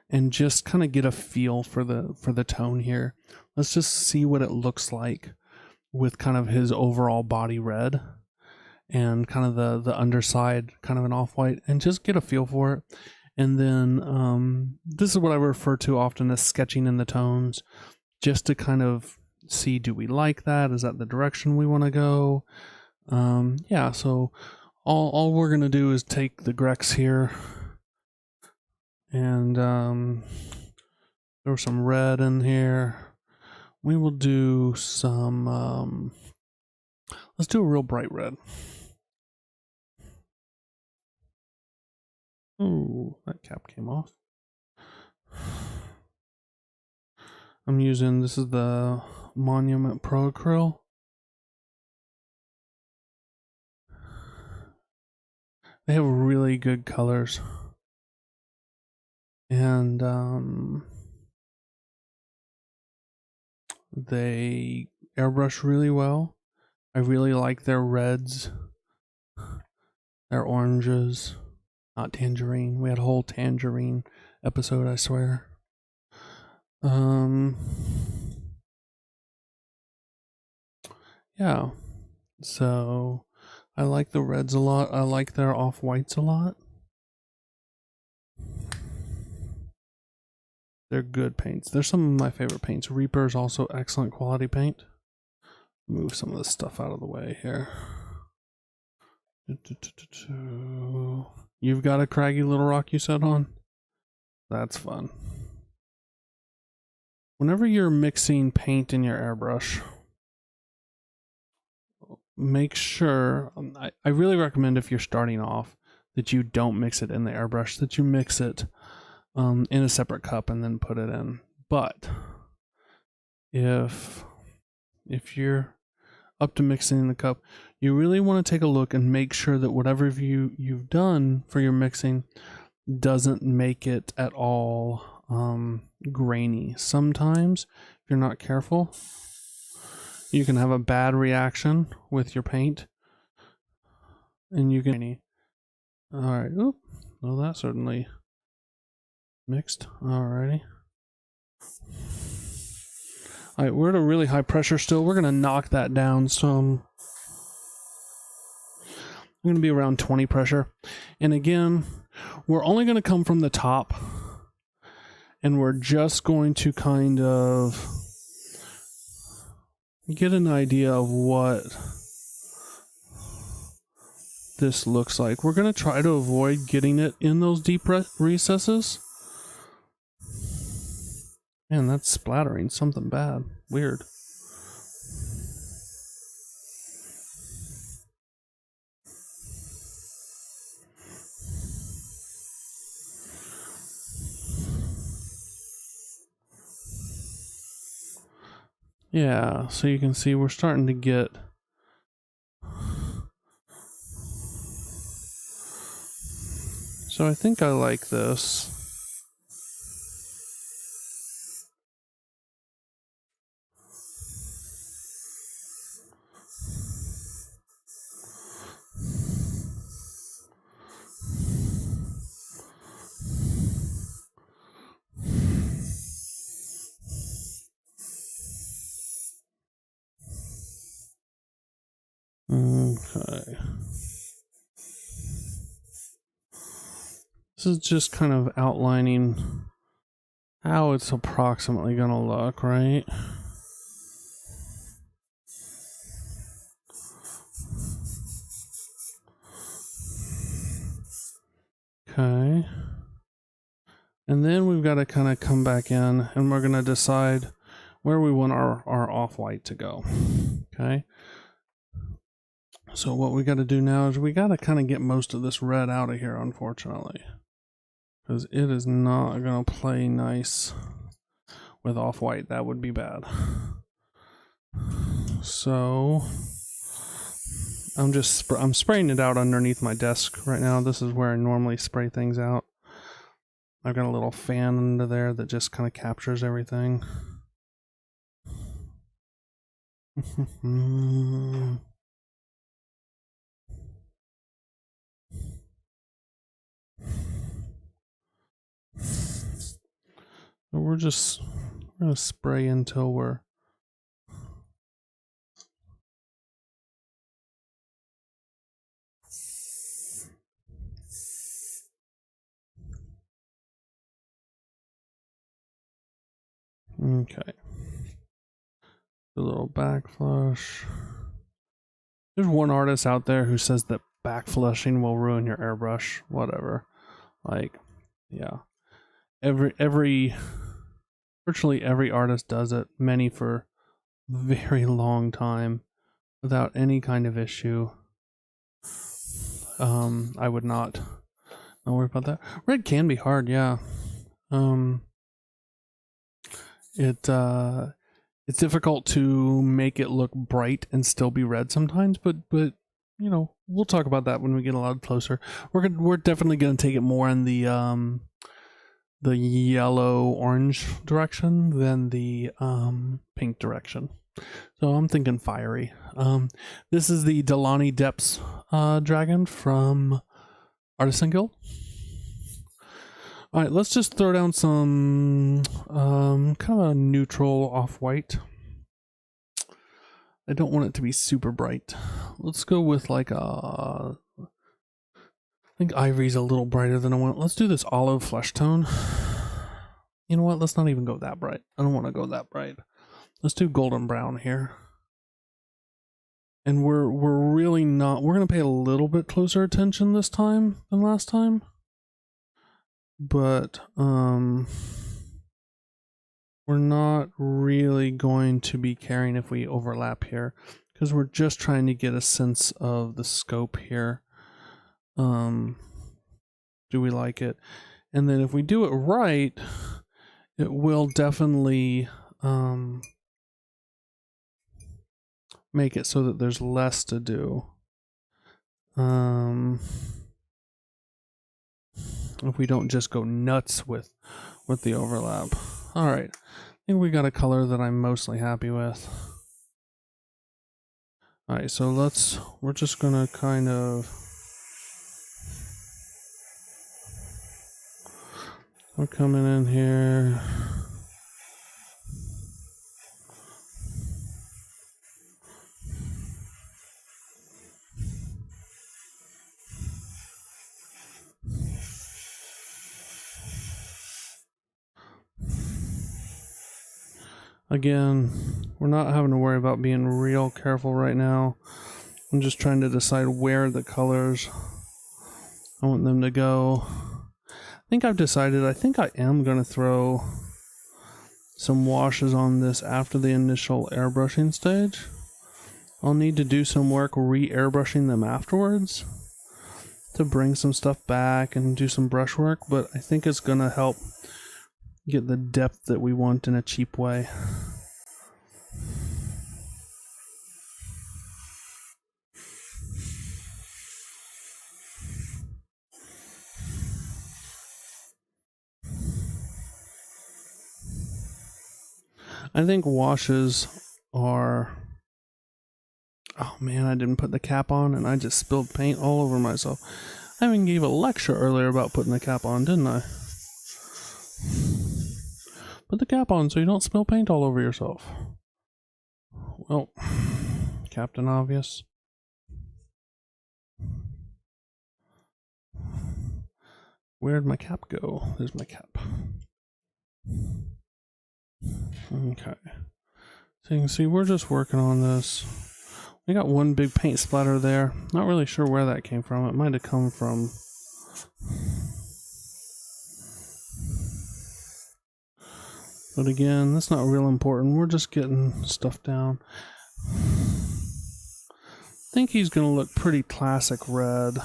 and just kind of get a feel for the tone here. Let's just see what it looks like with kind of his overall body red and kind of the underside kind of an off-white, and just get a feel for it. And then this is what I refer to often as sketching in the tones, just to kind of see, do we like that? Is that the direction we want to go? Yeah, so all we're going to do is take the Grex here and throw some red in here. We will do some, let's do a real bright red. Ooh, that cap came off. I'm using, this is the Monument Pro Acryl. They have really good colors. And they airbrush really well. I really like their reds, their oranges, not tangerine. We had a whole tangerine episode, I swear. Yeah, so I like the reds a lot. I like their off-whites a lot. They're good paints. They're some of my favorite paints. Reaper is also excellent quality paint. Move some of this stuff out of the way here. You've got a craggy little rock you set on? That's fun. Whenever you're mixing paint in your airbrush, make sure, I really recommend if you're starting off that you don't mix it in the airbrush, that you mix it in a separate cup and then put it in. But if you're up to mixing in the cup, you really want to take a look and make sure that whatever you've done for your mixing doesn't make it at all grainy. Sometimes if you're not careful, you can have a bad reaction with your paint and you can all right. Oop. Well, that certainly mixed. Alrighty. All right, we're at a really high pressure still. We're gonna knock that down some. I'm gonna be around 20 pressure, and again, we're only gonna come from the top, and we're just going to kind of get an idea of what this looks like. We're gonna try to avoid getting it in those deep recesses. Man, that's splattering something bad. Weird. Yeah, so you can see we're starting to get so I think I like this. Okay. This is just kind of outlining how it's approximately going to look, right? Okay. And then we've got to kind of come back in and we're going to decide where we want our off-white to go. Okay. So what we got to do now is we got to kind of get most of this red out of here, unfortunately. Because it is not going to play nice with off-white. That would be bad. So I'm spraying it out underneath my desk right now. This is where I normally spray things out. I've got a little fan under there that just kind of captures everything. We're gonna spray until we're okay. A little backflush. There's one artist out there who says that backflushing will ruin your airbrush. Whatever. Like, yeah. Virtually every artist does it. Many for a very long time without any kind of issue. I would not worry about that. Red can be hard, yeah. It's difficult to make it look bright and still be red sometimes, but you know, we'll talk about that when we get a lot closer. We're definitely gonna take it more in the yellow orange direction than the pink direction. So I'm thinking fiery. This is the Delani Depth Dragon from Artisan Guild. All right, let's just throw down some kind of a neutral off-white. I don't want it to be super bright. Let's go with like I think ivory's a little brighter than I want. Let's do this olive flesh tone. You know what? Let's not even go that bright. I don't want to go that bright. Let's do golden brown here. And we're really not. We're gonna pay a little bit closer attention this time than last time. But we're not really going to be caring if we overlap here because we're just trying to get a sense of the scope here. Do we like it? And then if we do it right, it will definitely make it so that there's less to do. If we don't just go nuts with the overlap. All right, I think we got a color that I'm mostly happy with. All right, so we're just gonna kind of, we're coming in here. Again, we're not having to worry about being real careful right now. I'm just trying to decide where the colors I want them to go. I think I've decided, I think I am going to throw some washes on this after the initial airbrushing stage. I'll need to do some work re-airbrushing them afterwards to bring some stuff back and do some brush work, but I think it's going to help get the depth that we want in a cheap way. I think washes are... Oh man, I didn't put the cap on and I just spilled paint all over myself. I even gave a lecture earlier about putting the cap on, didn't I? Put the cap on so you don't spill paint all over yourself. Well, Captain Obvious. Where'd my cap go? There's my cap. Okay. So you can see we're just working on this. We got one big paint splatter there. Not really sure where that came from. It might have come from... But again, that's not real important. We're just getting stuff down. I think he's going to look pretty classic red.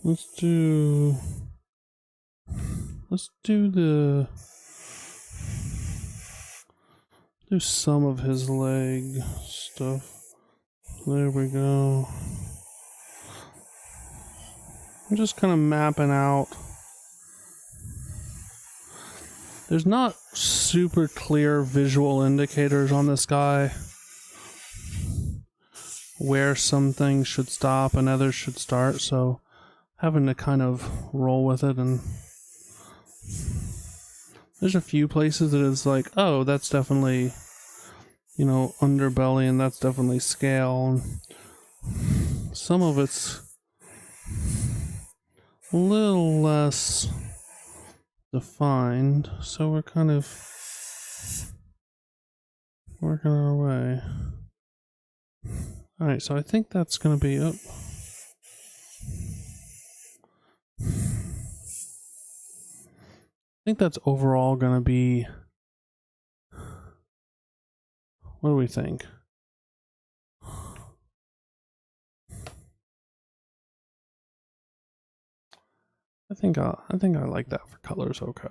Let's do some of his leg stuff. There we go. I'm just kind of mapping out. There's not super clear visual indicators on this guy where some things should stop and others should start, so having to kind of roll with it. And there's a few places that it's like, oh, that's definitely, you know, underbelly, and that's definitely scale. And some of it's a little less defined, so we're kind of working our way. Alright, so I think that's going to be up. I think that's overall going to be... What do we think? I think I like that for colors. Okay.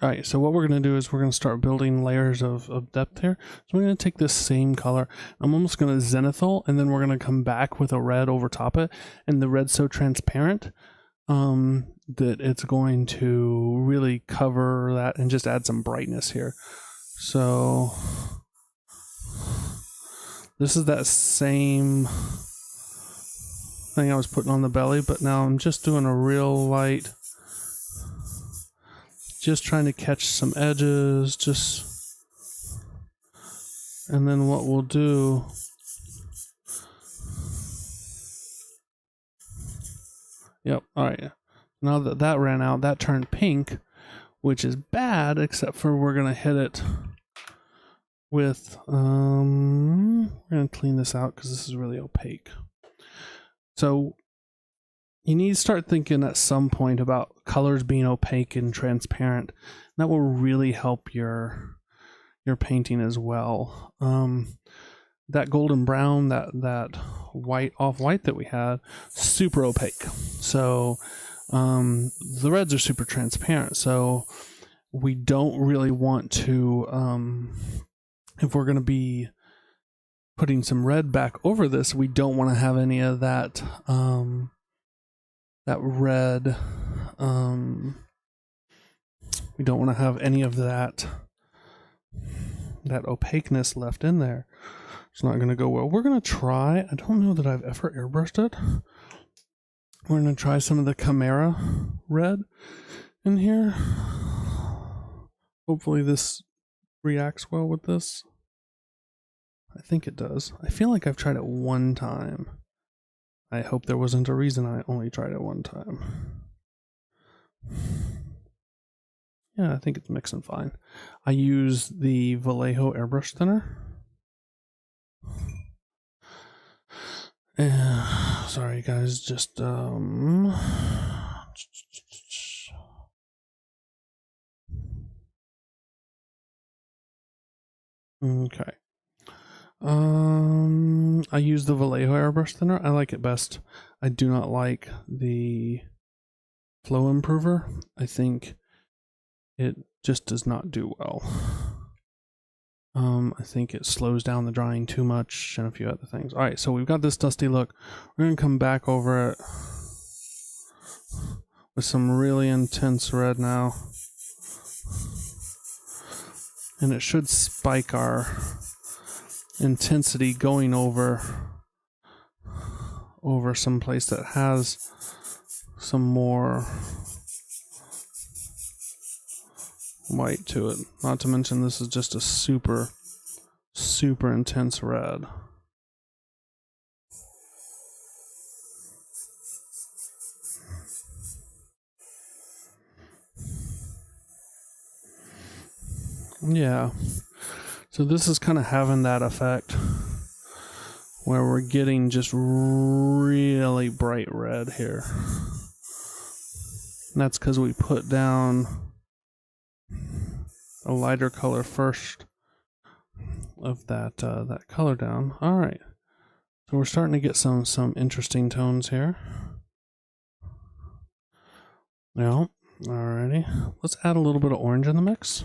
Alright, so what we're going to do is we're going to start building layers of depth here. So we're going to take this same color. I'm almost going to Zenithal, and then we're going to come back with a red over top it. And the red's so transparent that it's going to really cover that and just add some brightness here. So this is that same thing I was putting on the belly, but now I'm just doing a real light, just trying to catch some edges, and then what we'll do, yep, alright, now that that ran out, that turned pink, which is bad, except for we're gonna hit it with, we're gonna clean this out because this is really opaque. So you need to start thinking at some point about colors being opaque and transparent. That will really help your painting as well. That golden brown, that white, off-white that we had, super opaque. So the reds are super transparent. So we don't really want to, if we're going to be putting some red back over this, we don't want to have any of that that red. We don't want to have any of that opaqueness left in there. It's not going to go well. We're going to try, I don't know that I've ever airbrushed it. We're going to try some of the Chimera red in here. Hopefully this reacts well with this. I think it does. I feel like I've tried it one time. I hope there wasn't a reason I only tried it one time. Yeah, I think it's mixing fine. I use the Vallejo airbrush thinner. Sorry guys, just okay. I use the Vallejo airbrush thinner. I like it best. I do not like the flow improver. I think it just does not do well. I think it slows down the drying too much and a few other things. All right, so we've got this dusty look. We're going to come back over it with some really intense red now. And it should spike our intensity going over some place that has some more white to it. Not to mention this is just a super intense red. Yeah. So this is kind of having that effect where we're getting just really bright red here. And that's because we put down a lighter color first of that that color down. All right, so we're starting to get some interesting tones here. Now, alrighty, let's add a little bit of orange in the mix.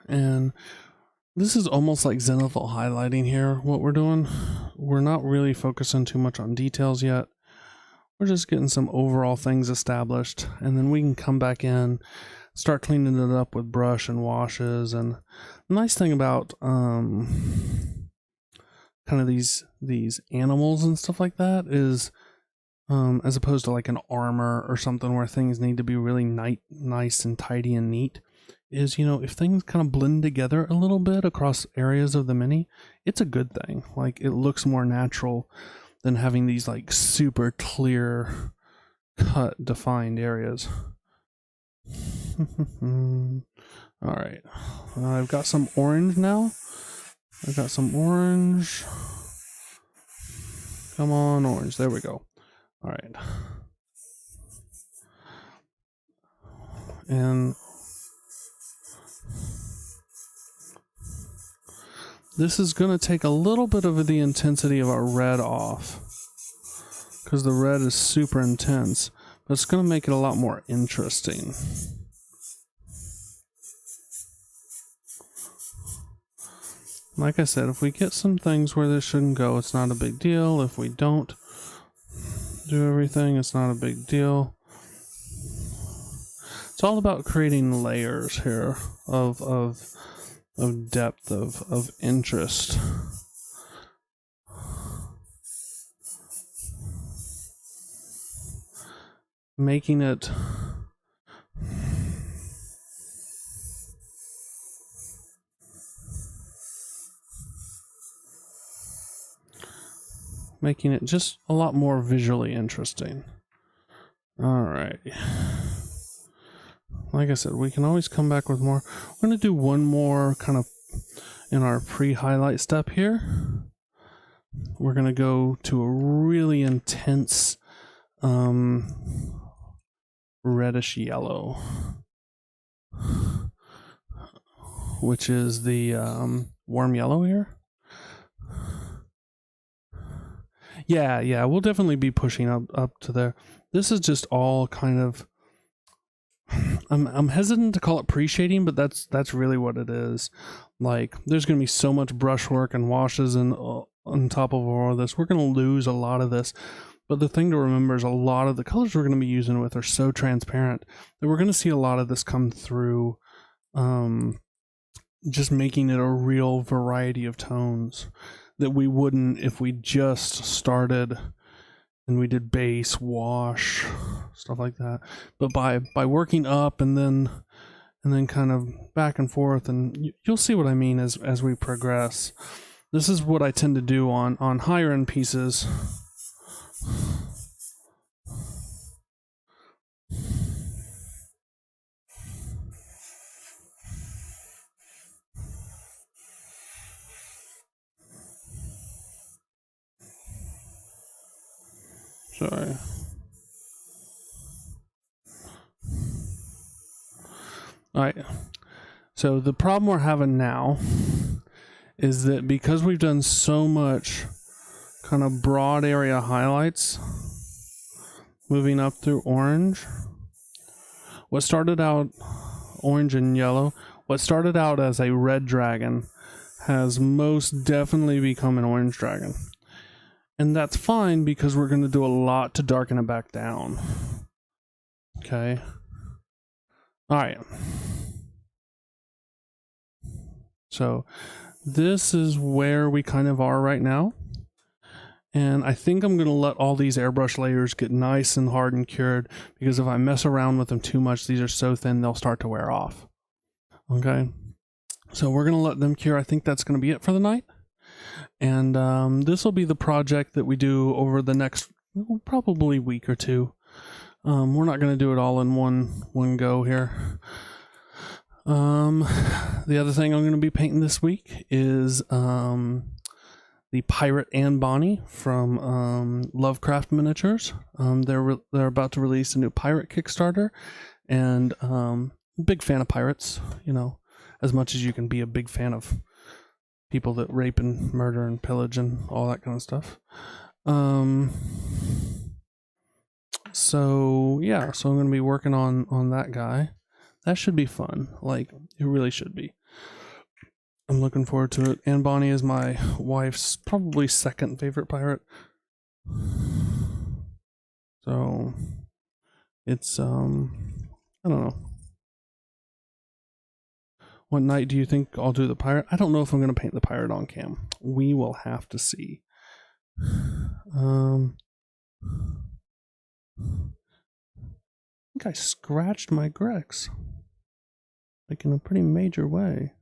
And this is almost like Zenithal highlighting here. What we're doing, we're not really focusing too much on details yet. We're just getting some overall things established, and then we can come back in, start cleaning it up with brush and washes. And the nice thing about kind of these animals and stuff like that is, as opposed to like an armor or something where things need to be really nice and tidy and neat, is, you know, if things kind of blend together a little bit across areas of the mini, it's a good thing. Like, it looks more natural than having these like super clear cut defined areas. All right, I've got some orange now. I've got some orange. Come on, orange. There we go. All right. And this is going to take a little bit of the intensity of our red off, because the red is super intense, but it's going to make it a lot more interesting. Like I said, if we get some things where this shouldn't go, it's not a big deal. If we don't do everything, it's not a big deal. It's all about creating layers here of depth, of interest. Making it just a lot more visually interesting. All right. Like I said, we can always come back with more. We're going to do one more kind of in our pre-highlight step here, we're going to go to a really intense reddish yellow, which is the warm yellow here. Yeah, we'll definitely be pushing up to there. This is just all kind of, I'm hesitant to call it pre-shading, but that's really what it is. Like, there's going to be so much brushwork and washes and on top of all of this. We're going to lose a lot of this. But the thing to remember is a lot of the colors we're going to be using with are so transparent that we're going to see a lot of this come through, just making it a real variety of tones that we wouldn't if we just started and we did base, wash, stuff like that. But by working up and then kind of back and forth, and you'll see what I mean as we progress. This is what I tend to do on higher end pieces. Sorry. All right. So the problem we're having now is that because we've done so much kind of broad area highlights, moving up through orange, what started out orange and yellow, what started out as a red dragon has most definitely become an orange dragon. And that's fine because we're going to do a lot to darken it back down. Okay. All right. So this is where we kind of are right now. And I think I'm going to let all these airbrush layers get nice and hard and cured, because if I mess around with them too much, these are so thin they'll start to wear off. Okay. So we're going to let them cure. I think that's going to be it for the night. And this will be the project that we do over the next probably week or two. We're not going to do it all in one go here. The other thing I'm going to be painting this week is the Pirate Anne Bonnie from Lovecraft Miniatures. They're about to release a new pirate Kickstarter, and big fan of pirates. You know, as much as you can be a big fan of people that rape and murder and pillage and all that kind of stuff. So yeah, so I'm going to be working on that guy. That should be fun. Like, it really should be. I'm looking forward to it. Anne Bonnie is my wife's probably second favorite pirate. So it's I don't know. What night do you think I'll do the pirate? I don't know if I'm going to paint the pirate on cam. We will have to see. I think I scratched my Grex. Like, in a pretty major way.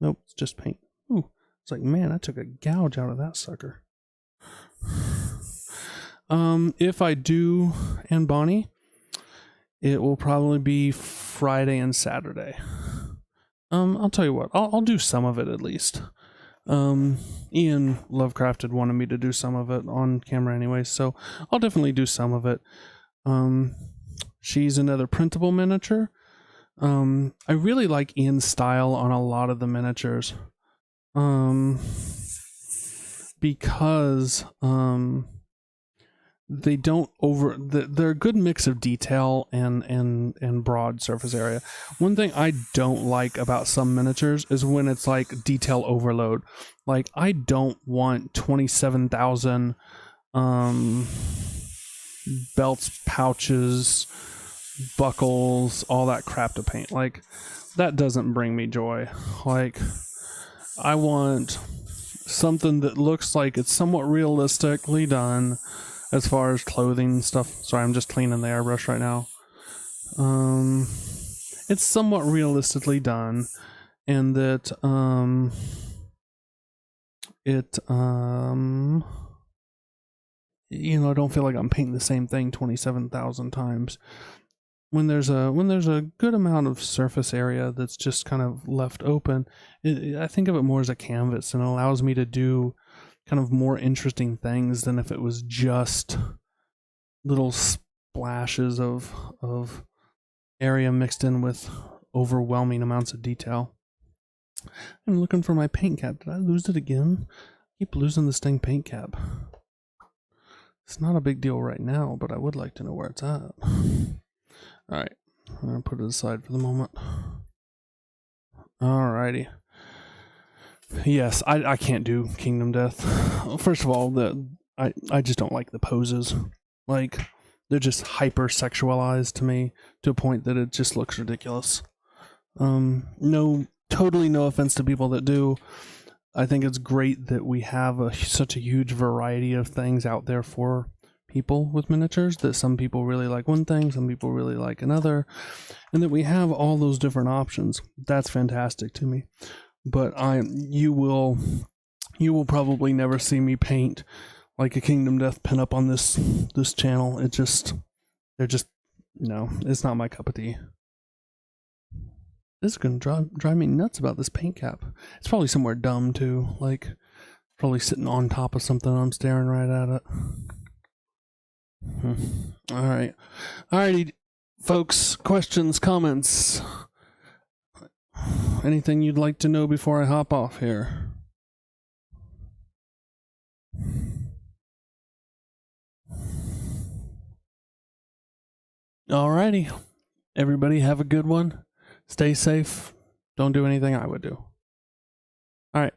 Nope, it's just paint. Ooh, it's like, man, I took a gouge out of that sucker. If I do Anne Bonnie, it will probably be Friday and Saturday. I'll tell you what, I'll do some of it at least. Ian Lovecraft had wanted me to do some of it on camera anyway, so I'll definitely do some of it. She's another printable miniature. I really like Ian's style on a lot of the miniatures. Because they don't they're a good mix of detail and broad surface area. One thing I don't like about some miniatures is when it's like detail overload. Like, I don't want 27,000 belts, pouches, buckles, all that crap to paint. Like, that doesn't bring me joy. Like, I want something that looks like it's somewhat realistically done as far as clothing and stuff. Sorry, I'm just cleaning the airbrush right now. It's somewhat realistically done, and that you know, I don't feel like I'm painting the same thing 27,000 times. when there's a good amount of surface area that's just kind of left open, I think of it more as a canvas, and it allows me to do kind of more interesting things than if it was just little splashes of area mixed in with overwhelming amounts of detail. I'm looking for my paint cap. Did I lose it again? I keep losing this dang paint cap. It's not a big deal right now, but I would like to know where it's at. Alright, I'm going to put it aside for the moment. Alrighty. Yes, I can't do Kingdom Death. First of all, I just don't like the poses. Like, they're just hyper-sexualized to me to a point that it just looks ridiculous. Totally no offense to people that do. I think it's great that we have such a huge variety of things out there for people with miniatures, that some people really like one thing, some people really like another, and that we have all those different options. That's fantastic to me. But you will probably never see me paint like a Kingdom Death pinup on this channel. No, it's not my cup of tea. This is going to drive me nuts about this paint cap. It's probably somewhere dumb, too. Like, probably sitting on top of something. I'm staring right at it. Alright. Alrighty, folks. Questions, comments? Anything you'd like to know before I hop off here? Alrighty. Everybody have a good one. Stay safe. Don't do anything I would do. All right.